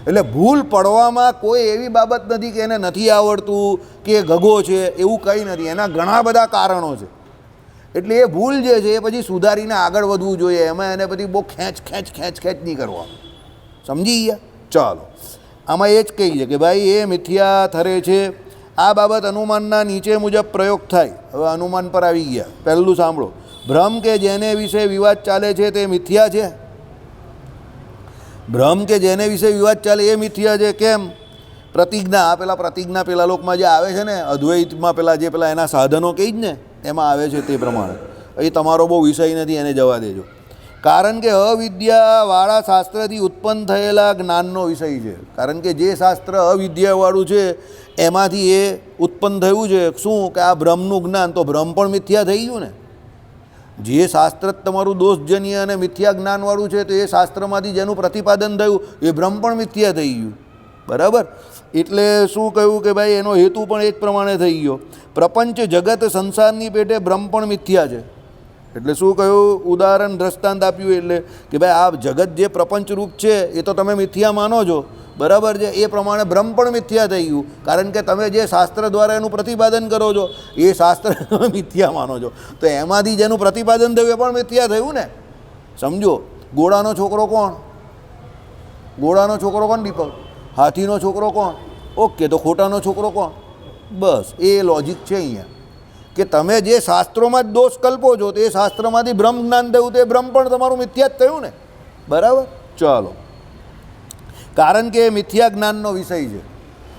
એટલે ભૂલ પડવામાં કોઈ એવી બાબત નથી કે એને નથી આવડતું કે ગગો છે, એવું કંઈ નથી. એના ઘણા બધા કારણો છે. એટલે એ ભૂલ જે છે એ પછી સુધારીને આગળ વધવું જોઈએ. એમાં એને પછી બહુ ખેંચ નહીં કરવાનું. સમજી ગયા? ચાલો, આમાં એ જ કહી છે કે ભાઈ એ મિથ્યા થરે છે. આ બાબત અનુમાનના નીચે મુજબ પ્રયોગ થાય. હવે અનુમાન પર આવી ગયા. પહેલું સાંભળો, ભ્રમ કે જેને વિશે વિવાદ ચાલે છે તે મિથ્યા છે. ભ્રમ કે જેને વિશે વિવાદ ચાલે એ મિથ્યા છે. કેમ? પ્રતિજ્ઞા, પ્રતિજ્ઞા પેલા લોકમાં જે આવે છે ને અદ્વૈતમાં, પેલા એના સાધનો કહી જ ને એમાં આવે છે તે પ્રમાણે. એ તમારો બહુ વિષય નથી, એને જવા દેજો. કારણ કે અવિદ્યાવાળા શાસ્ત્રથી ઉત્પન્ન થયેલા જ્ઞાનનો વિષય છે. કારણ કે જે શાસ્ત્ર અવિદ્યાવાળું છે એમાંથી એ ઉત્પન્ન થયું છે. શું? કે આ બ્રહ્મનું જ્ઞાન. તો બ્રહ્મ પણ મિથ્યા થઈ ગયું ને. જે શાસ્ત્ર તમારું દોષજન્ય અને મિથ્યા જ્ઞાનવાળું છે તો એ શાસ્ત્રમાંથી જેનું પ્રતિપાદન થયું એ બ્રહ્મ પણ મિથ્યા થઈ ગયું. બરાબર? એટલે શું કહ્યું કે ભાઈ એનો હેતુ પણ એ જ પ્રમાણે થઈ ગયો. પ્રપંચ જગત સંસારની પેટે બ્રહ્મ પણ મિથ્યા છે. એટલે શું કહ્યું? ઉદાહરણ દ્રષ્ટાંત આપ્યું. એટલે કે ભાઈ આ જગત જે પ્રપંચ રૂપ છે એ તો તમે મિથ્યા માનો છો, બરાબર છે? એ પ્રમાણે બ્રહ્મ પણ મિથ્યા થઈ ગયું. કારણ કે તમે જે શાસ્ત્ર દ્વારા એનું પ્રતિપાદન કરો છો એ શાસ્ત્ર તમે મિથ્યા માનો છો, તો એમાંથી જેનું પ્રતિપાદન થયું એ પણ મિથ્યા થયું ને. સમજો, ઘોડાનો છોકરો કોણ? ઘોડાનો છોકરો કોણ દીપક? હાથીનો છોકરો કોણ? ઓકે, તો ખોટાનો છોકરો કોણ? બસ એ લોજિક છે અહીંયા. કે તમે જે શાસ્ત્રોમાં જ દોષ કલ્પો છો તે શાસ્ત્રમાંથી બ્રહ્મ જ્ઞાન થયું તે બ્રહ્મ પણ તમારું મિથ્યા જ થયું ને. બરાબર, ચાલો. કારણ કે એ મિથ્યા જ્ઞાનનો વિષય છે.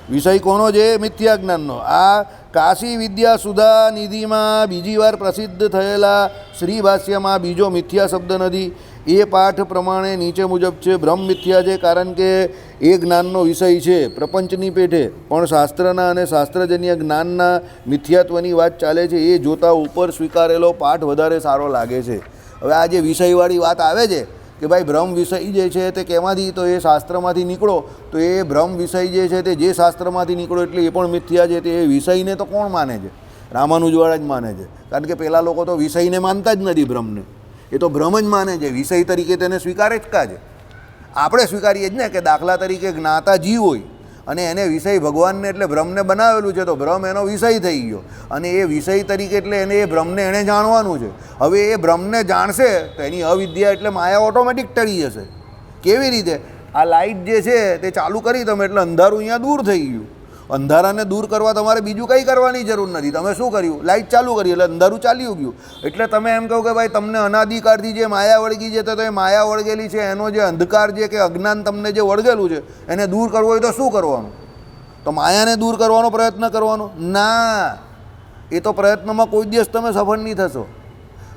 વિષય કોનો છે? મિથ્યા જ્ઞાનનો. આ કાશી વિદ્યા સુધા નિધિમાં બીજી વાર પ્રસિદ્ધ થયેલા શ્રી ભાષ્યમાં બીજો મિથ્યા શબ્દ નથી. એ પાઠ પ્રમાણે નીચે મુજબ છે. બ્રહ્મ મિથ્યા છે કારણ કે એ જ્ઞાનનો વિષય છે પ્રપંચની પેઠે, પણ શાસ્ત્રના અને શાસ્ત્રજન્ય જ્ઞાનના મિથ્યાત્વની વાત ચાલે છે. એ જોતાં ઉપર સ્વીકારેલો પાઠ વધારે સારો લાગે છે. હવે આ જે વિષયવાળી વાત આવે છે કે ભાઈ બ્રહ્મ વિષય જે છે તે કેમાંથી, તો એ શાસ્ત્રમાંથી નીકળો, તો એ બ્રહ્મ વિષય જે છે તે જે શાસ્ત્રમાંથી નીકળો એટલે એ પણ મિથ્યા છે. તે એ વિષયને તો કોણ માને છે? રામાનુજવાળા જ માને છે. કારણ કે પેલા લોકો તો વિષયને માનતા જ નથી, બ્રહ્મને. એ તો બ્રહ્મ જ માને છે, વિષય તરીકે તેને સ્વીકારે જ કા છે. આપણે સ્વીકારીએ જ ને કે દાખલા તરીકે જ્ઞાતા જીવ હોય અને એને વિષય ભગવાનને એટલે બ્રહ્મને બનાવેલું છે, તો બ્રહ્મ એનો વિષય થઈ ગયો અને એ વિષય તરીકે એટલે એને એ બ્રહ્મને એણે જાણવાનું છે. હવે એ બ્રહ્મને જાણશે તો એની અવિદ્યા એટલે માયા ઓટોમેટિક ટળી જશે. કેવી રીતે? આ લાઇટ જે છે તે ચાલુ કરી તમે એટલે અંધારું અહીંયા દૂર થઈ ગયું. અંધારાને દૂર કરવા તમારે બીજું કંઈ કરવાની જરૂર નથી. તમે શું કર્યું? લાઇટ ચાલુ કરી એટલે અંધારું ચાલ્યું ગયું. એટલે તમે એમ કહો કે ભાઈ તમને અનાદિકાળથી જે માયા વળગી છે તો એ માયા વળગેલી છે, એનો જે અંધકાર છે કે અજ્ઞાન તમને જે વળગેલું છે એને દૂર કરવું હોય તો શું કરવાનું? તો માયાને દૂર કરવાનો પ્રયત્ન કરવાનો? ના, એ તો પ્રયત્નમાં કોઈ દિવસ તમે સફળ નહીં થશો.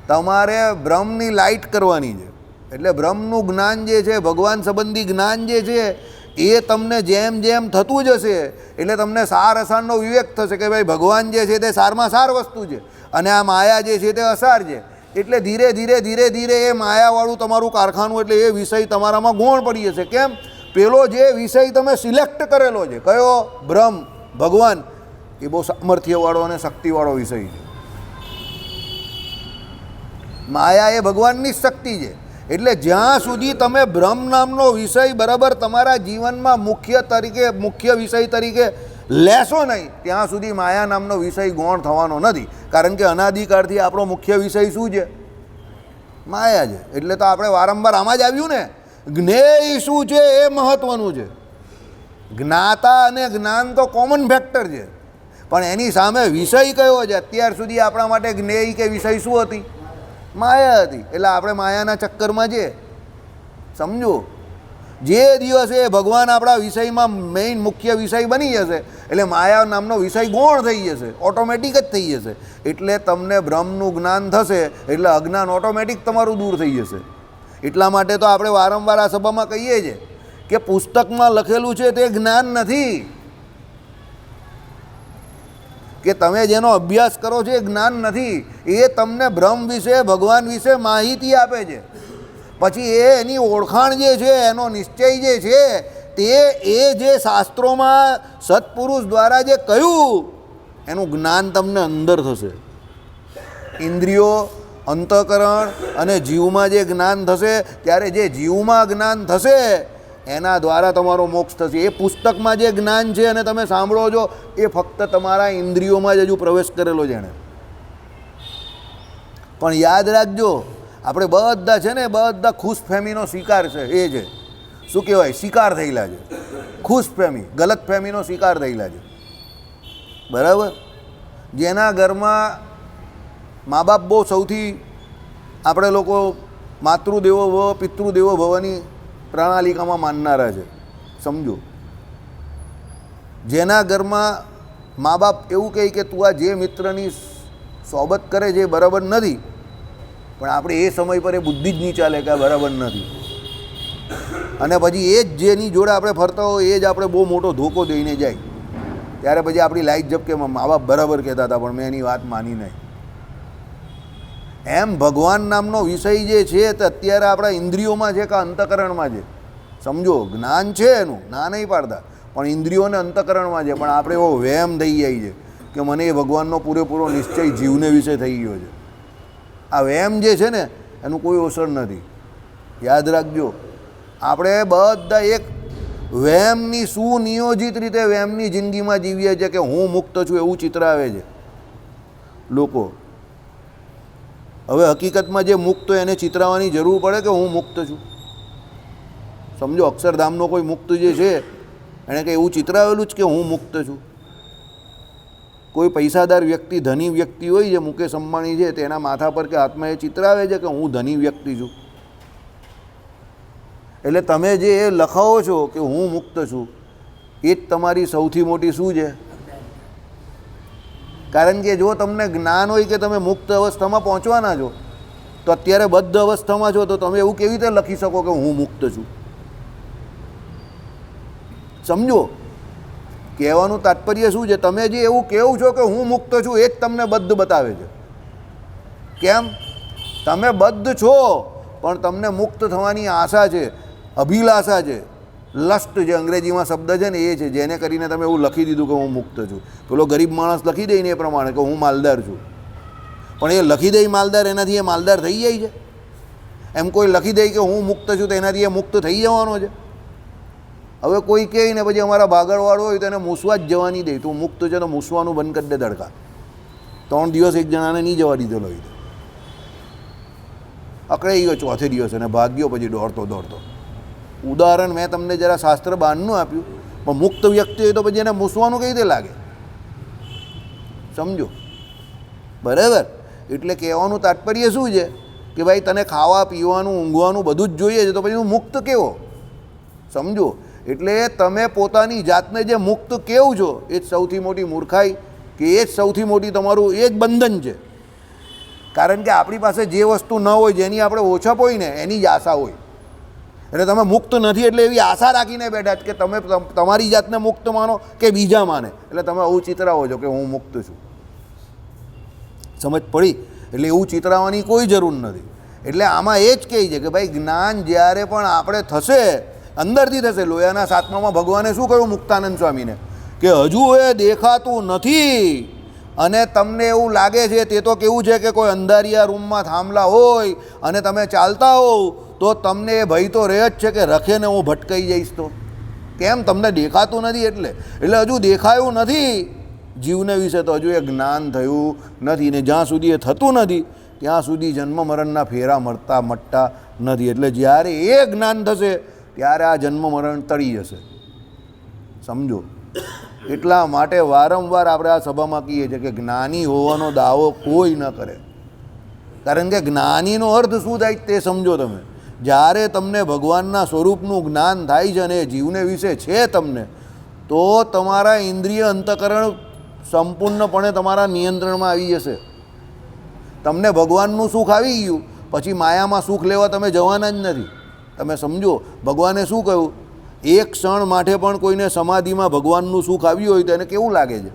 તમારે બ્રહ્મની લાઇટ કરવાની છે. એટલે બ્રહ્મનું જ્ઞાન જે છે, ભગવાન સંબંધી જ્ઞાન જે છે એ તમને જેમ જેમ થતું જશે એટલે તમને સાર અસારનો વિવેક થશે કે ભાઈ ભગવાન જે છે તે સારમાં સાર વસ્તુ છે અને આ માયા જે છે તે અસાર છે. એટલે ધીરે ધીરે ધીરે ધીરે એ માયાવાળું તમારું કારખાનું એટલે એ વિષય તમારામાં ગૌણ પડી જશે. કેમ? પેલો જે વિષય તમે સિલેક્ટ કરેલો છે, કયો? બ્રહ્મ, ભગવાન, એ બહુ સામર્થ્યવાળો અને શક્તિવાળો વિષય છે. માયા એ ભગવાનની જ શક્તિ છે. એટલે જ્યાં સુધી તમે બ્રહ્મ નામનો વિષય બરાબર તમારા જીવનમાં મુખ્ય વિષય તરીકે લેશો નહીં ત્યાં સુધી માયા નામનો વિષય ગૌણ થવાનો નથી. કારણ કે અનાદિકાળથી આપણો મુખ્ય વિષય શું છે? માયા છે. એટલે તો આપણે વારંવાર આમાં જ આવ્યું ને, જ્ઞેય શું છે એ મહત્ત્વનું છે. જ્ઞાતા અને જ્ઞાન તો કોમન ફેક્ટર છે, પણ એની સામે વિષય કયો છે? અત્યાર સુધી આપણા માટે જ્ઞેય કે વિષય શું હતી? માયા હતી. એટલે આપણે માયાના ચક્કરમાં છે. સમજો, જે દિવસે ભગવાન આપણા વિષયમાં મેઇન મુખ્ય વિષય બની જશે એટલે માયા નામનો વિષય ગૌણ થઈ જશે, ઓટોમેટિક જ થઈ જશે. એટલે તમને બ્રહ્મનું જ્ઞાન થશે એટલે અજ્ઞાન ઓટોમેટિક તમારું દૂર થઈ જશે. એટલા માટે તો આપણે વારંવાર આ સભામાં કહીએ છીએ કે પુસ્તકમાં લખેલું છે તે જ્ઞાન નથી, કે તમે જેનો અભ્યાસ કરો છો એ જ્ઞાન નથી. એ તમને બ્રહ્મ વિશે, ભગવાન વિશે માહિતી આપે છે. પછી એની ઓળખાણ જે છે, એનો નિશ્ચય જે છે તે એ જે શાસ્ત્રોમાં સત્પુરુષ દ્વારા જે કહ્યું એનું જ્ઞાન તમને અંદર થશે. ઇન્દ્રિયો, અંતઃકરણ અને જીવમાં જે જ્ઞાન થશે ત્યારે જે જીવમાં જ્ઞાન થશે એના દ્વારા તમારો મોક્ષ થશે. એ પુસ્તકમાં જે જ્ઞાન છે અને તમે સાંભળો છો એ ફક્ત તમારા ઇન્દ્રિયોમાં જ હજુ પ્રવેશ કરેલો છે એણે. પણ યાદ રાખજો, આપણે બધા છે ને બધા ખુશ ફેમીનો શિકાર છે. એ છે શું કહેવાય? શિકાર થયેલા છે. ખુશ ફેમી, ગલત ફેમીનો શિકાર થયેલા છે. બરાબર? જેના ઘરમાં મા બાપ બહુ સૌથી આપણે લોકો માતૃદેવો ભવ પિતૃદેવો ભવની પ્રણાલિકામાં માનનારા છે. સમજો, જેના ઘરમાં મા બાપ એવું કહે કે તું આ જે મિત્રની સોબત કરે છે એ બરાબર નથી, પણ આપણે એ સમય પર એ બુદ્ધિ જ નહીં ચાલે કે આ બરાબર નથી, અને પછી એ જ જેની જોડે આપણે ફરતા હોય એ જ આપણે બહુ મોટો ધોકો દઈને જાય, ત્યારે પછી આપણી લાઈફ જબ કે મા બાપ બરાબર કહેતા હતા પણ મેં એની વાત માની નહીં. એમ ભગવાન નામનો વિષય જે છે તે અત્યારે આપણા ઇન્દ્રિયોમાં છે કે અંતઃકરણમાં છે? સમજો, જ્ઞાન છે એનું, ના નહીં પાડતા, પણ ઇન્દ્રિયોને અંતઃકરણમાં છે. પણ આપણે એવો વહેમ થઈ જાય છે કે મને એ ભગવાનનો પૂરેપૂરો નિશ્ચય જીવને વિશે થઈ ગયો છે. આ વહેમ જે છે ને એનું કોઈ અસર નથી. યાદ રાખજો, આપણે બધા એક વહેમની સુનિયોજિત રીતે વહેમની જિંદગીમાં જીવીએ છીએ કે હું મુક્ત છું એવું ચિત્ર આવે છે લોકો. હવે હકીકતમાં જે મુક્ત એને ચિતરાવવાની જરૂર પડે કે હું મુક્ત છું? સમજો, અક્ષરધામનો કોઈ મુક્ત જે છે એણે કંઈ એવું ચિતરાવેલું જ કે હું મુક્ત છું? કોઈ પૈસાદાર વ્યક્તિ, ધની વ્યક્તિ હોય છે, મુકેશ અંબાણી છે, તેના માથા પર કે હાથમાં એ ચિત્ર આવે છે કે હું ધની વ્યક્તિ છું. એટલે તમે જે એ લખાવો છો કે હું મુક્ત છું, એ જ તમારી સૌથી મોટી શું છે? કારણ કે જો તમને જ્ઞાન હોય કે તમે મુક્ત અવસ્થામાં પહોંચવાના છો, તો અત્યારે બદ્ધ અવસ્થામાં છો, તો તમે એવું કેવી રીતે લખી શકો કે હું મુક્ત છું? સમજો, કહેવાનું તાત્પર્ય શું છે? તમે જે એવું કહેવું છો કે હું મુક્ત છું, એ જ તમને બદ્ધ બતાવે છે. કેમ? તમે બદ્ધ છો, પણ તમને મુક્ત થવાની આશા છે, અભિલાષા છે, લસ્ટ જે અંગ્રેજીમાં શબ્દ છે ને એ છે, જેને કરીને તમે એવું લખી દીધું કે હું મુક્ત છું. પેલો ગરીબ માણસ લખી દે ને એ પ્રમાણે કે હું માલદાર છું, પણ એ લખી દે માલદાર, એનાથી એ માલદાર થઈ જાય છે? એમ કોઈ લખી દે કે હું મુક્ત છું તો એનાથી એ મુક્ત થઈ જવાનો છે? હવે કોઈ કહે ને પછી અમારા ભાગળવાળો હોય તો એને મૂસવા જ જવાની દે, તું મુક્ત છે તો મૂસવાનું બંધ કરી દે દડકા. 3 દિવસ એક જણાને નહીં જવા દીધેલો હોય તો અકળાઈ ગયો ચોથે દિવસ અને ભાગ્યો પછી દોડતો દોડતો. ઉદાહરણ મેં તમને જરા શાસ્ત્ર બહારનું આપ્યું, પણ મુક્ત વ્યક્તિ હોય તો પછી એને મૂસવાનું કઈ રીતે લાગે? સમજો, બરાબર? એટલે કહેવાનું તાત્પર્ય શું છે કે ભાઈ તને ખાવા પીવાનું ઊંઘવાનું બધું જ જોઈએ છે, તો પછી હું મુક્ત કેવો? સમજો, એટલે તમે પોતાની જાતને જે મુક્ત કેવું છો એ જ સૌથી મોટી મૂર્ખાઈ, કે એ જ સૌથી મોટી તમારું એ જ બંધન છે. કારણ કે આપણી પાસે જે વસ્તુ ન હોય, જેની આપણે ઓછપ હોય ને એની જ આશા હોય. એટલે તમે મુક્ત નથી એટલે એવી આશા રાખીને બેઠા કે તમે તમારી જાતને મુક્ત માનો કે બીજા માને, એટલે તમે આવું ચિતરાવો છો કે હું મુક્ત છું. સમજ પડી? એટલે એવું ચિતરાવવાની કોઈ જરૂર નથી. એટલે આમાં એ જ કહે છે કે ભાઈ જ્ઞાન જ્યારે પણ આપણે થશે, અંદરથી થશે. લોયાના સાતમામાં ભગવાને શું કહ્યું મુક્તાનંદ સ્વામીને? કે હજુ એ દેખાતું નથી અને તમને એવું લાગે છે, તે તો કેવું છે કે કોઈ અંધારિયા રૂમમાં થાંભલા હોય અને તમે ચાલતા હોવ તો તમને એ ભય તો રહે જ છે કે રખે ને હું ભટકાઈ જઈશ તો. કેમ? તમને દેખાતું નથી એટલે હજુ દેખાયું નથી જીવને વિશે, તો હજુ એ જ્ઞાન થયું નથી. ને જ્યાં સુધી એ થતું નથી ત્યાં સુધી જન્મ મરણના ફેરા મટતા નથી. એટલે જ્યારે એ જ્ઞાન થશે ત્યારે આ જન્મ મરણ ટળી જશે. સમજો, એટલા માટે વારંવાર આપણે આ સભામાં કહીએ છીએ કે જ્ઞાની હોવાનો દાવો કોઈ ન કરે. કારણ કે જ્ઞાનીનો અર્થ શું થાય તે સમજો તમે. જ્યારે તમને ભગવાનના સ્વરૂપનું જ્ઞાન થાય છે અને એ જીવને વિશે છે તમને, તો તમારા ઇન્દ્રિય અંતઃકરણ સંપૂર્ણપણે તમારા નિયંત્રણમાં આવી જશે. તમને ભગવાનનું સુખ આવી ગયું પછી માયામાં સુખ લેવા તમે જવાના જ નથી. તમે સમજો, ભગવાને શું કહ્યું? એક ક્ષણ માટે પણ કોઈને સમાધિમાં ભગવાનનું સુખ આવ્યું હોય તો એને કેવું લાગે છે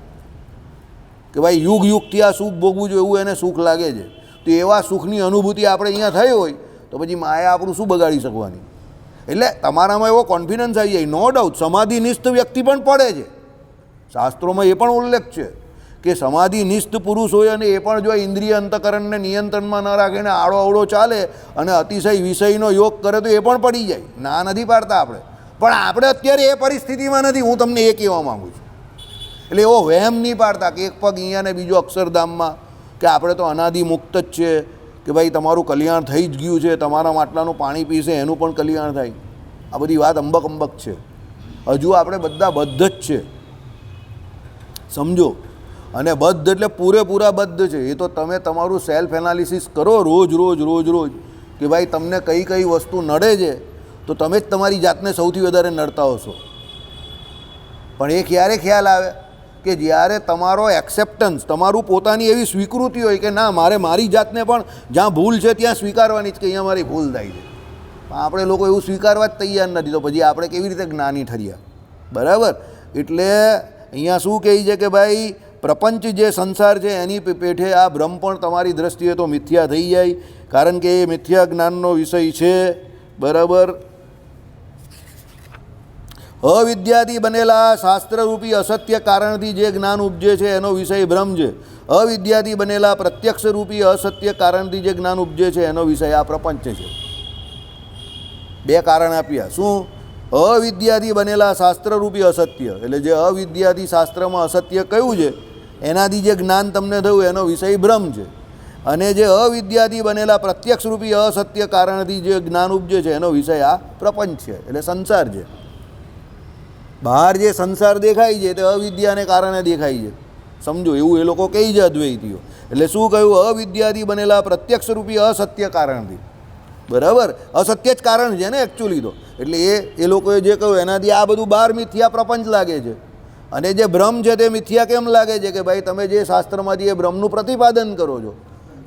કે ભાઈ યુગ યુગથી આ સુખ ભોગવું જોઈએ, એવું એને સુખ લાગે છે. તો એવા સુખની અનુભૂતિ આપણે અહીંયા થઈ હોય તો પછી માયા આપણું શું બગાડી શકવાની? એટલે તમારામાં એવો કોન્ફિડન્સ આવી જાય. નો ડાઉટ સમાધિનિષ્ઠ વ્યક્તિ પણ પડે છે. શાસ્ત્રોમાં એ પણ ઉલ્લેખ છે કે સમાધિનિષ્ઠ પુરુષ હોય અને એ પણ જો ઇન્દ્રિય અંતઃકરણને નિયંત્રણમાં ન રાખીને આડો અવળો ચાલે અને અતિશય વિષયનો યોગ કરે તો એ પણ પડી જાય. ના નથી પાડતા આપણે, પણ આપણે અત્યારે એ પરિસ્થિતિમાં નથી. હું તમને એ કહેવા માગું છું. એટલે એવો વહેમ નહીં પાડતા કે એક પગ અહીંયા ને બીજો અક્ષરધામમાં, કે આપણે તો અનાદિ મુક્ત જ છે, કે ભાઈ તમારું કલ્યાણ થઈ જ ગયું છે, તમારા માટલાનું પાણી પીશે એનું પણ કલ્યાણ થાય. આ બધી વાત અંબક છે. હજુ આપણે બધા બદ્ધ જ છે. સમજો, અને બદ્ધ એટલે પૂરેપૂરા બદ્ધ છે. એ તો તમે તમારું સેલ્ફ એનાલિસિસ કરો રોજ કે ભાઈ તમને કઈ કઈ વસ્તુ નડે છે, તો તમે જ તમારી જાતને સૌથી વધારે નડતા હશો. પણ એ ક્યારે ખ્યાલ આવે કે જ્યારે તમારો એક્સેપ્ટન્સ, તમારું પોતાની એવી સ્વીકૃતિ હોય કે ના, મારે મારી જાતને પણ જ્યાં ભૂલ છે ત્યાં સ્વીકારવાની જ, કે અહીંયા મારી ભૂલ થાય છે. આપણે લોકો એવું સ્વીકારવા જ તૈયાર નથી, તો પછી આપણે કેવી રીતે જ્ઞાની ઠર્યા? બરાબર? એટલે અહીંયા શું કહે છે કે ભાઈ પ્રપંચ જે સંસાર છે એની પેઠે આ બ્રહ્મ પણ તમારી દ્રષ્ટિએ તો મિથ્યા થઈ જાય, કારણ કે એ મિથ્યા જ્ઞાનનો વિષય છે. બરાબર? અવિદ્યાથી બનેલા શાસ્ત્રરૂપી અસત્ય કારણથી જે જ્ઞાન ઉપજે છે એનો વિષય બ્રહ્મ છે. અવિદ્યાથી બનેલા પ્રત્યક્ષરૂપી અસત્ય કારણથી જે જ્ઞાન ઉપજે છે એનો વિષય આ પ્રપંચ છે. બે કારણ આપ્યા. શું? અવિદ્યાથી બનેલા શાસ્ત્રરૂપી અસત્ય, એટલે જે અવિદ્યાથી શાસ્ત્રમાં અસત્ય કયું છે એનાથી જે જ્ઞાન તમને થયું એનો વિષય બ્રહ્મ છે. અને જે અવિદ્યાથી બનેલા પ્રત્યક્ષરૂપી અસત્ય કારણથી જે જ્ઞાન ઉપજે છે એનો વિષય આ પ્રપંચ છે, એટલે સંસાર છે. બહાર જે સંસાર દેખાય છે તે અવિદ્યાને કારણે દેખાય છે. સમજો, એવું એ લોકો કહે છે અદ્વૈતીઓ. એટલે શું કહ્યું? અવિદ્યાથી બનેલા પ્રત્યક્ષરૂપી અસત્ય કારણથી. બરાબર, અસત્ય જ કારણ છે ને એકચ્યુઅલી તો. એટલે એ લોકોએ જે કહ્યું એનાથી આ બધું બહાર મિથ્યા પ્રપંચ લાગે છે. અને જે બ્રહ્મ છે તે મિથ્યા કેમ લાગે છે? કે ભાઈ તમે જે શાસ્ત્રમાંથી એ બ્રહ્મનું પ્રતિપાદન કરો છો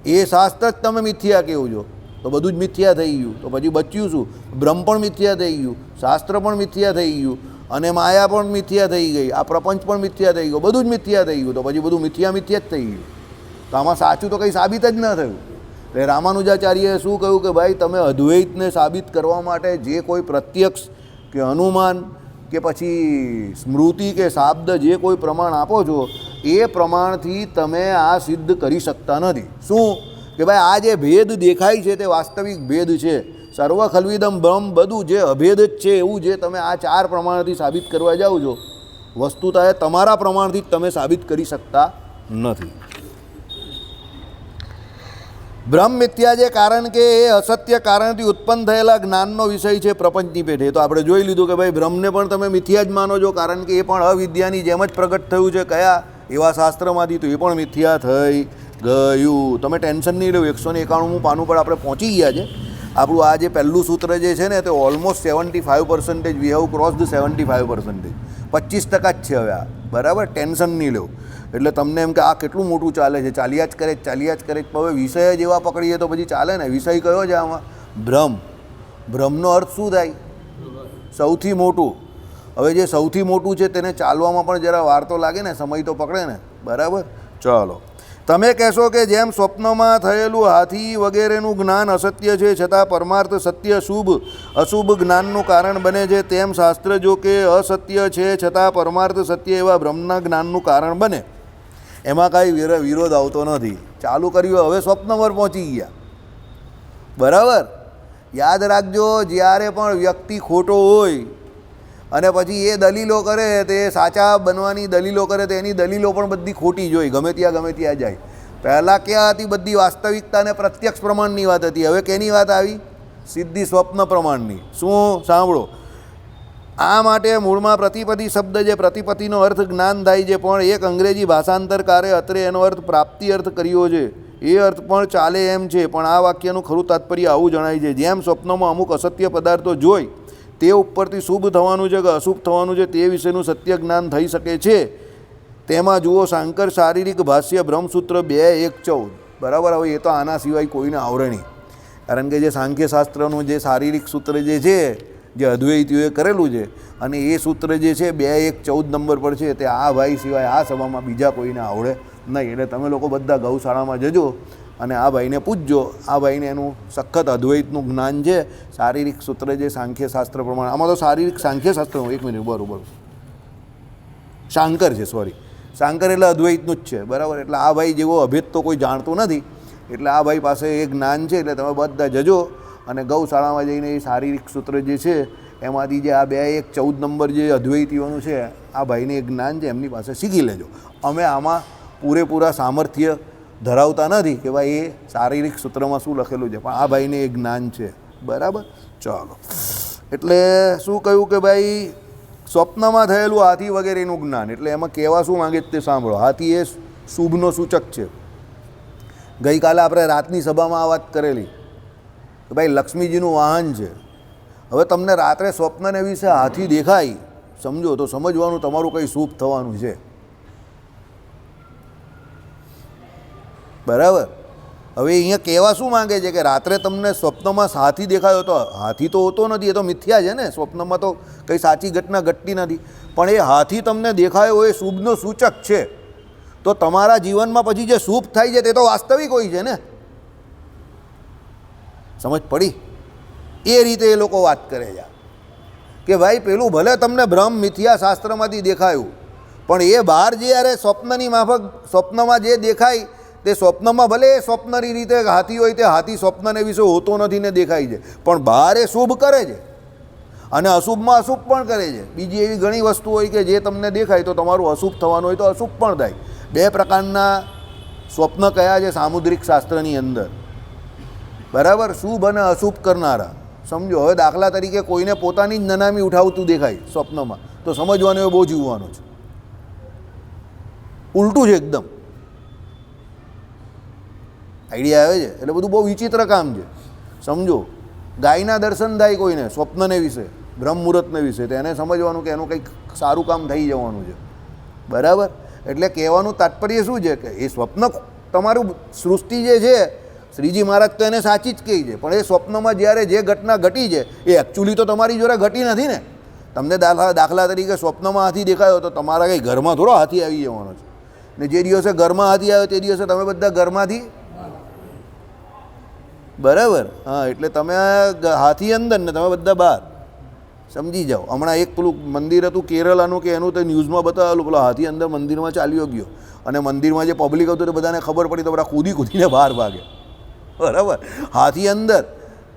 એ શાસ્ત્ર જ તમે મિથ્યા કહો છો, તો બધું જ મિથ્યા થઈ ગયું. તો પછી બચ્યું શું? બ્રહ્મ પણ મિથ્યા થઈ ગયું, શાસ્ત્ર પણ મિથ્યા થઈ ગયું, અને માયા પણ મિથ્યા થઈ ગઈ, આ પ્રપંચ પણ મિથ્યા થઈ ગયો, બધું જ મિથ્યા થઈ ગયું. તો પછી બધું મિથ્યા મિથ્યા જ થઈ ગયું. તો આમાં સાચું તો કંઈ સાબિત જ ન થયું. એટલે રામાનુજાચાર્યએ શું કહ્યું કે ભાઈ તમે અદ્વૈતને સાબિત કરવા માટે જે કોઈ પ્રત્યક્ષ કે અનુમાન કે પછી સ્મૃતિ કે શાબ્દ જે કોઈ પ્રમાણ આપો છો એ પ્રમાણથી તમે આ સિદ્ધ કરી શકતા નથી. શું? કે ભાઈ આ જે ભેદ દેખાય છે તે વાસ્તવિક ભેદ છે. સર્વ ખલ્વિદમ બ્રહ્મ, બધું જે અભેદ જ છે એવું જે તમે આ 4 પ્રમાણથી સાબિત કરવા જાઓ છો, વસ્તુતા એ તમારા પ્રમાણથી જ તમે સાબિત કરી શકતા નથી. બ્રહ્મ મિથ્યા છે કારણ કે એ અસત્ય કારણથી ઉત્પન્ન થયેલા જ્ઞાનનો વિષય છે પ્રપંચની પેઠે. તો આપણે જોઈ લીધું કે ભાઈ બ્રહ્મને પણ તમે મિથ્યા જ માનો છો કારણ કે એ પણ અવિદ્યાની જેમ જ પ્રગટ થયું છે. કયા? એવા શાસ્ત્રમાંથી. તો એ પણ મિથ્યા થઈ ગયું. તમે ટેન્શન નહીં લો, 191મું પાનું પર આપણે પહોંચી ગયા છે. આપણું આ જે પહેલું સૂત્ર જે છે ને તે ઓલમોસ્ટ 75% વી હેવ ક્રોસ્ડ 75%. 25% જ છે હવે આ. બરાબર, ટેન્શન નહીં લો. એટલે તમને એમ કે આ કેટલું મોટું ચાલે છે, ચાલ્યા જ કરે. હવે વિષય જ એવા પકડીએ તો પછી ચાલે ને. વિષય કયો છે આમાં? બ્રહ્મ. બ્રહ્મનો અર્થ શું થાય? સૌથી મોટું. હવે જે સૌથી મોટું છે તેને ચાલવામાં પણ જરા વાર તો લાગે ને, સમય તો પકડે ને. બરાબર, ચાલો. તમે કહેશો કે જેમ સ્વપ્નમાં થયેલું હાથી વગેરેનું જ્ઞાન અસત્ય છે છતાં પરમાર્થ સત્ય શુભ અશુભ જ્ઞાનનું કારણ બને છે, તેમ શાસ્ત્ર જો કે અસત્ય છે છતાં પરમાર્થ સત્ય એવા બ્રહ્મના જ્ઞાનનું કારણ બને. એમાં કાંઈ વિરોધ આવતો નથી. ચાલુ કર્યું, હવે સ્વપ્ન પર પહોંચી ગયા. બરાબર, યાદ રાખજો, જ્યારે પણ વ્યક્તિ ખોટો હોય અને પછી એ દલીલો કરે, તે સાચા બનવાની દલીલો કરે, તો એની દલીલો પણ બધી ખોટી જ હોય, ગમે ત્યાં જાય. પહેલાં ક્યાં હતી? બધી વાસ્તવિકતા અને પ્રત્યક્ષ પ્રમાણની વાત હતી. હવે કેની વાત આવી? સિદ્ધિ સ્વપ્ન પ્રમાણની. શું? સાંભળો. આ માટે મૂળમાં પ્રતિપતિ શબ્દ જે પ્રતિપતિનો અર્થ જ્ઞાન થાય છે, પણ એક અંગ્રેજી ભાષાંતરકારે અત્રે એનો અર્થ પ્રાપ્તિ અર્થ કર્યો છે. એ અર્થ પણ ચાલે એમ છે, પણ આ વાક્યનું ખરું તાત્પર્ય આવું જણાય છે: જેમ સ્વપ્નમાં અમુક અસત્ય પદાર્થો જોઈ તે ઉપરથી શુભ થવાનું છે કે અશુભ થવાનું છે તે વિશેનું સત્ય જ્ઞાન થઈ શકે છે. તેમાં જુઓ શાંકર શારીરિક ભાષ્ય બ્રહ્મસૂત્ર 2.1.14. બરાબર, હવે એ તો આના સિવાય કોઈને આવડે નહીં. કારણ કે જે સાંખ્યશાસ્ત્રનું જે શારીરિક સૂત્ર જે છે, જે અદ્વૈતીઓએ કરેલું છે, અને એ સૂત્ર જે છે 2.1.14 નંબર પર છે, તે આ ભાઈ સિવાય આ સભામાં બીજા કોઈને આવડે નહીં. એટલે તમે લોકો બધા ગૌશાળામાં જજો અને આ ભાઈને પૂછજો. આ ભાઈને એનું સખત અદ્વૈતનું જ્ઞાન છે. શારીરિક સૂત્ર જે સાંખ્યશાસ્ત્ર પ્રમાણે, આમાં તો શારીરિક સાંખ્યશાસ્ત્ર, 1 મિનિટ, બરાબર, શાંકર છે, સોરી, શાંકર એટલે અદ્વૈતનું જ છે. બરાબર, એટલે આ ભાઈ જેવો અભેદ તો કોઈ જાણતું નથી. એટલે આ ભાઈ પાસે એ જ્ઞાન છે. એટલે તમે બધા જજો અને ગૌશાળામાં જઈને એ શારીરિક સૂત્ર જે છે એમાંથી જે આ 2.1.14 નંબર જે અદ્વૈતીઓનું છે, આ ભાઈને એ જ્ઞાન છે, એમની પાસે શીખી લેજો. અમે આમાં પૂરેપૂરા સામર્થ્ય ધરાવતા નથી કે ભાઈ એ શારીરિક સૂત્રમાં શું લખેલું છે, પણ આ ભાઈને એ જ્ઞાન છે. બરાબર, ચાલો. એટલે શું કહ્યું કે ભાઈ સ્વપ્નમાં થયેલું હાથી વગેરેનું જ્ઞાન, એટલે એમાં કહેવા શું માંગે તે સાંભળો. હાથી એ શુભનો સૂચક છે. ગઈકાલે આપણે રાતની સભામાં આ વાત કરેલી કે ભાઈ લક્ષ્મીજીનું વાહન છે. હવે તમને રાત્રે સ્વપ્નને વિશે હાથી દેખાય, સમજો તો સમજવાનું તમારું કંઈ શુભ થવાનું છે. બરાબર, હવે અહીંયા કહેવા શું માંગે છે કે રાત્રે તમને સ્વપ્નમાં હાથી દેખાયો, તો હાથી તો હોતો નથી, એ તો મિથ્યા છે ને. સ્વપ્નમાં તો કંઈ સાચી ઘટના ઘટતી નથી. પણ એ હાથી તમને દેખાયો એ શુભનો સૂચક છે. તો તમારા જીવનમાં પછી જે શુભ થાય છે તે તો વાસ્તવિક હોય છે ને. સમજ પડી? એ રીતે એ લોકો વાત કરે છે કે ભાઈ પેલું ભલે તમને બ્રહ્મ મિથ્યા શાસ્ત્રમાંથી દેખાયું, પણ એ બહાર જ્યારે સ્વપ્નની માફક સ્વપ્નમાં જે દેખાય તે સ્વપ્નમાં ભલે એ સ્વપ્નની રીતે હાથી હોય, તે હાથી સ્વપ્નને વિશે હોતો નથી ને દેખાય છે, પણ બહાર એ શુભ કરે છે અને અશુભમાં અશુભ પણ કરે છે. બીજી એવી ઘણી વસ્તુ હોય કે જે તમને દેખાય તો તમારું અશુભ થવાનું હોય તો અશુભ પણ થાય. 2 પ્રકારના સ્વપ્ન કયા છે સામુદ્રિક શાસ્ત્રની અંદર? બરાબર, શુભ અને અશુભ કરનારા. સમજો, હવે દાખલા તરીકે કોઈને પોતાની જ નનામી ઉઠાવતું દેખાય સ્વપ્નમાં, તો સમજવાનું એ બહુ જીવવાનું છે. ઉલટું છે એકદમ. આઈડિયા આવે છે? એટલે બધું બહુ વિચિત્ર કામ છે. સમજો, ગાયના દર્શન થાય કોઈને સ્વપ્નને વિશે, બ્રહ્મ મુહૂર્તને વિશે, તો એને સમજવાનું કે એનું કંઈક સારું કામ થઈ જવાનું છે. બરાબર? એટલે કહેવાનું તાત્પર્ય શું છે કે એ સ્વપ્ન તમારું સૃષ્ટિ જે છે, શ્રીજી મહારાજ તો એને સાચી જ કહી છે, પણ એ સ્વપ્નમાં જ્યારે જે ઘટના ઘટી છે એ એકચ્યુઅલી તો તમારી જોડે ઘટી નથી ને. તમને દાખલા તરીકે સ્વપ્નમાં હાથી દેખાયો તો તમારા કંઈ ઘરમાં થોડો હાથી આવી જવાનો છે. ને જે દિવસે ઘરમાં હાથી આવ્યો તે દિવસે તમે બધા ઘરમાંથી, બરાબર? હા, એટલે તમે હાથી અંદર ને તમે બધા બહાર. સમજી જાઓ. હમણાં એક પેલું મંદિર હતું કેરલાનું કે એનું તો ન્યૂઝમાં બતાવેલું, પેલો હાથી અંદર મંદિરમાં ચાલ્યો ગયો અને મંદિરમાં જે પબ્લિક હતું તે બધાને ખબર પડી તો બધા કૂદીને બહાર ભાગે. બરાબર? હાથી અંદર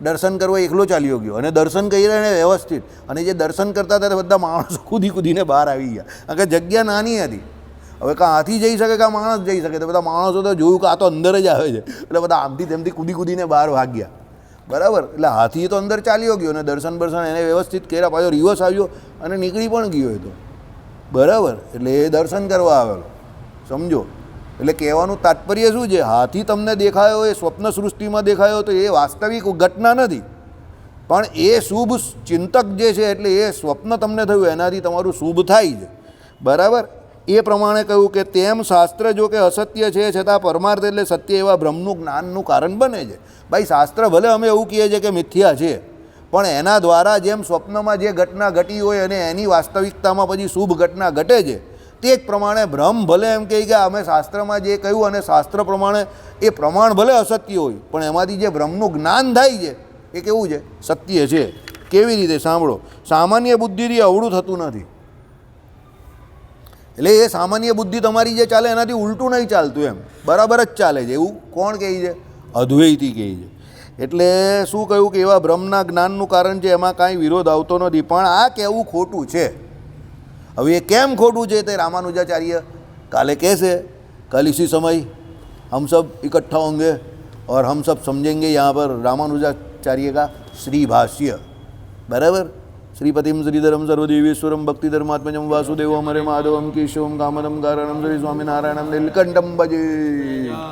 દર્શન કરવા એકલો ચાલ્યો ગયો અને દર્શન કર્યા એને વ્યવસ્થિત, અને જે દર્શન કરતા હતા તે બધા માણસો કૂદીને બહાર આવી ગયા, કારણ કે જગ્યા નાની હતી. હવે કાં હાથી જઈ શકે કાં માણસ જઈ શકે, તો બધા માણસો તો જોયું કે આ તો અંદર જ આવે છે, એટલે બધા આમથી તેમથી કૂદીને બહાર ભાગ્યા. બરાબર? એટલે હાથી તો અંદર ચાલ્યો ગયો અને દર્શન એને વ્યવસ્થિત કર્યા, પાછો રિવર્સ આવ્યો અને નીકળી પણ ગયો એ તો. બરાબર? એટલે એ દર્શન કરવા આવેલો. સમજો, એટલે કહેવાનું તાત્પર્ય શું છે? હાથી તમને દેખાયો એ સ્વપ્ન સૃષ્ટિમાં દેખાયો તો એ વાસ્તવિક ઘટના નથી, પણ એ શુભ ચિંતક જે છે, એટલે એ સ્વપ્ન તમને થયું એનાથી તમારું શુભ થાય છે. બરાબર? એ પ્રમાણે કહ્યું કે તેમ શાસ્ત્ર જો કે અસત્ય છે છતાં પરમાર્થ એટલે સત્ય એવા બ્રહ્મનું જ્ઞાનનું કારણ બને છે. ભાઈ, શાસ્ત્ર ભલે અમે એવું કહીએ છીએ કે મિથ્યા છે, પણ એના દ્વારા જેમ સ્વપ્નમાં જે ઘટના ઘટી હોય અને એની વાસ્તવિકતામાં પછી શુભ ઘટના ઘટે છે, તે જ પ્રમાણે બ્રહ્મ ભલે એમ કહે કે અમે શાસ્ત્રમાં જે કહ્યું અને શાસ્ત્ર પ્રમાણે એ પ્રમાણ ભલે અસત્ય હોય, પણ એમાંથી જે બ્રહ્મનું જ્ઞાન થાય છે એ કેવું છે? સત્ય છે. કેવી રીતે? સાંભળો. સામાન્ય બુદ્ધિથી અવળું થતું નથી. એટલે એ સામાન્ય બુદ્ધિ તમારી જે ચાલે એનાથી ઉલટું નહીં ચાલતું, એમ બરાબર જ ચાલે છે. એવું કોણ કહે છે? અદ્વૈતી કહે છે. એટલે શું કહ્યું કે એવા બ્રહ્મના જ્ઞાનનું કારણ છે, એમાં કાંઈ વિરોધ આવતો નથી, પણ આ કહેવું ખોટું છે. હવે એ કેમ ખોટું છે તે રામાનુજાચાર્ય કાલે કહેશે. कल इसी समय हम सब इकट्ठा होंगे और हम सब समझेंगे यहाँ पर रामानुजाचार्य का श्री भाष्य. बराबर? श्रीपतिम श्रीधरम सर्वदेवेश्वरम भक्तिधर्मात्मजम वासुदेवम हरे माधवम केशवम कामदम कारणम श्री स्वामीनारायणम नीलकंठम भजे.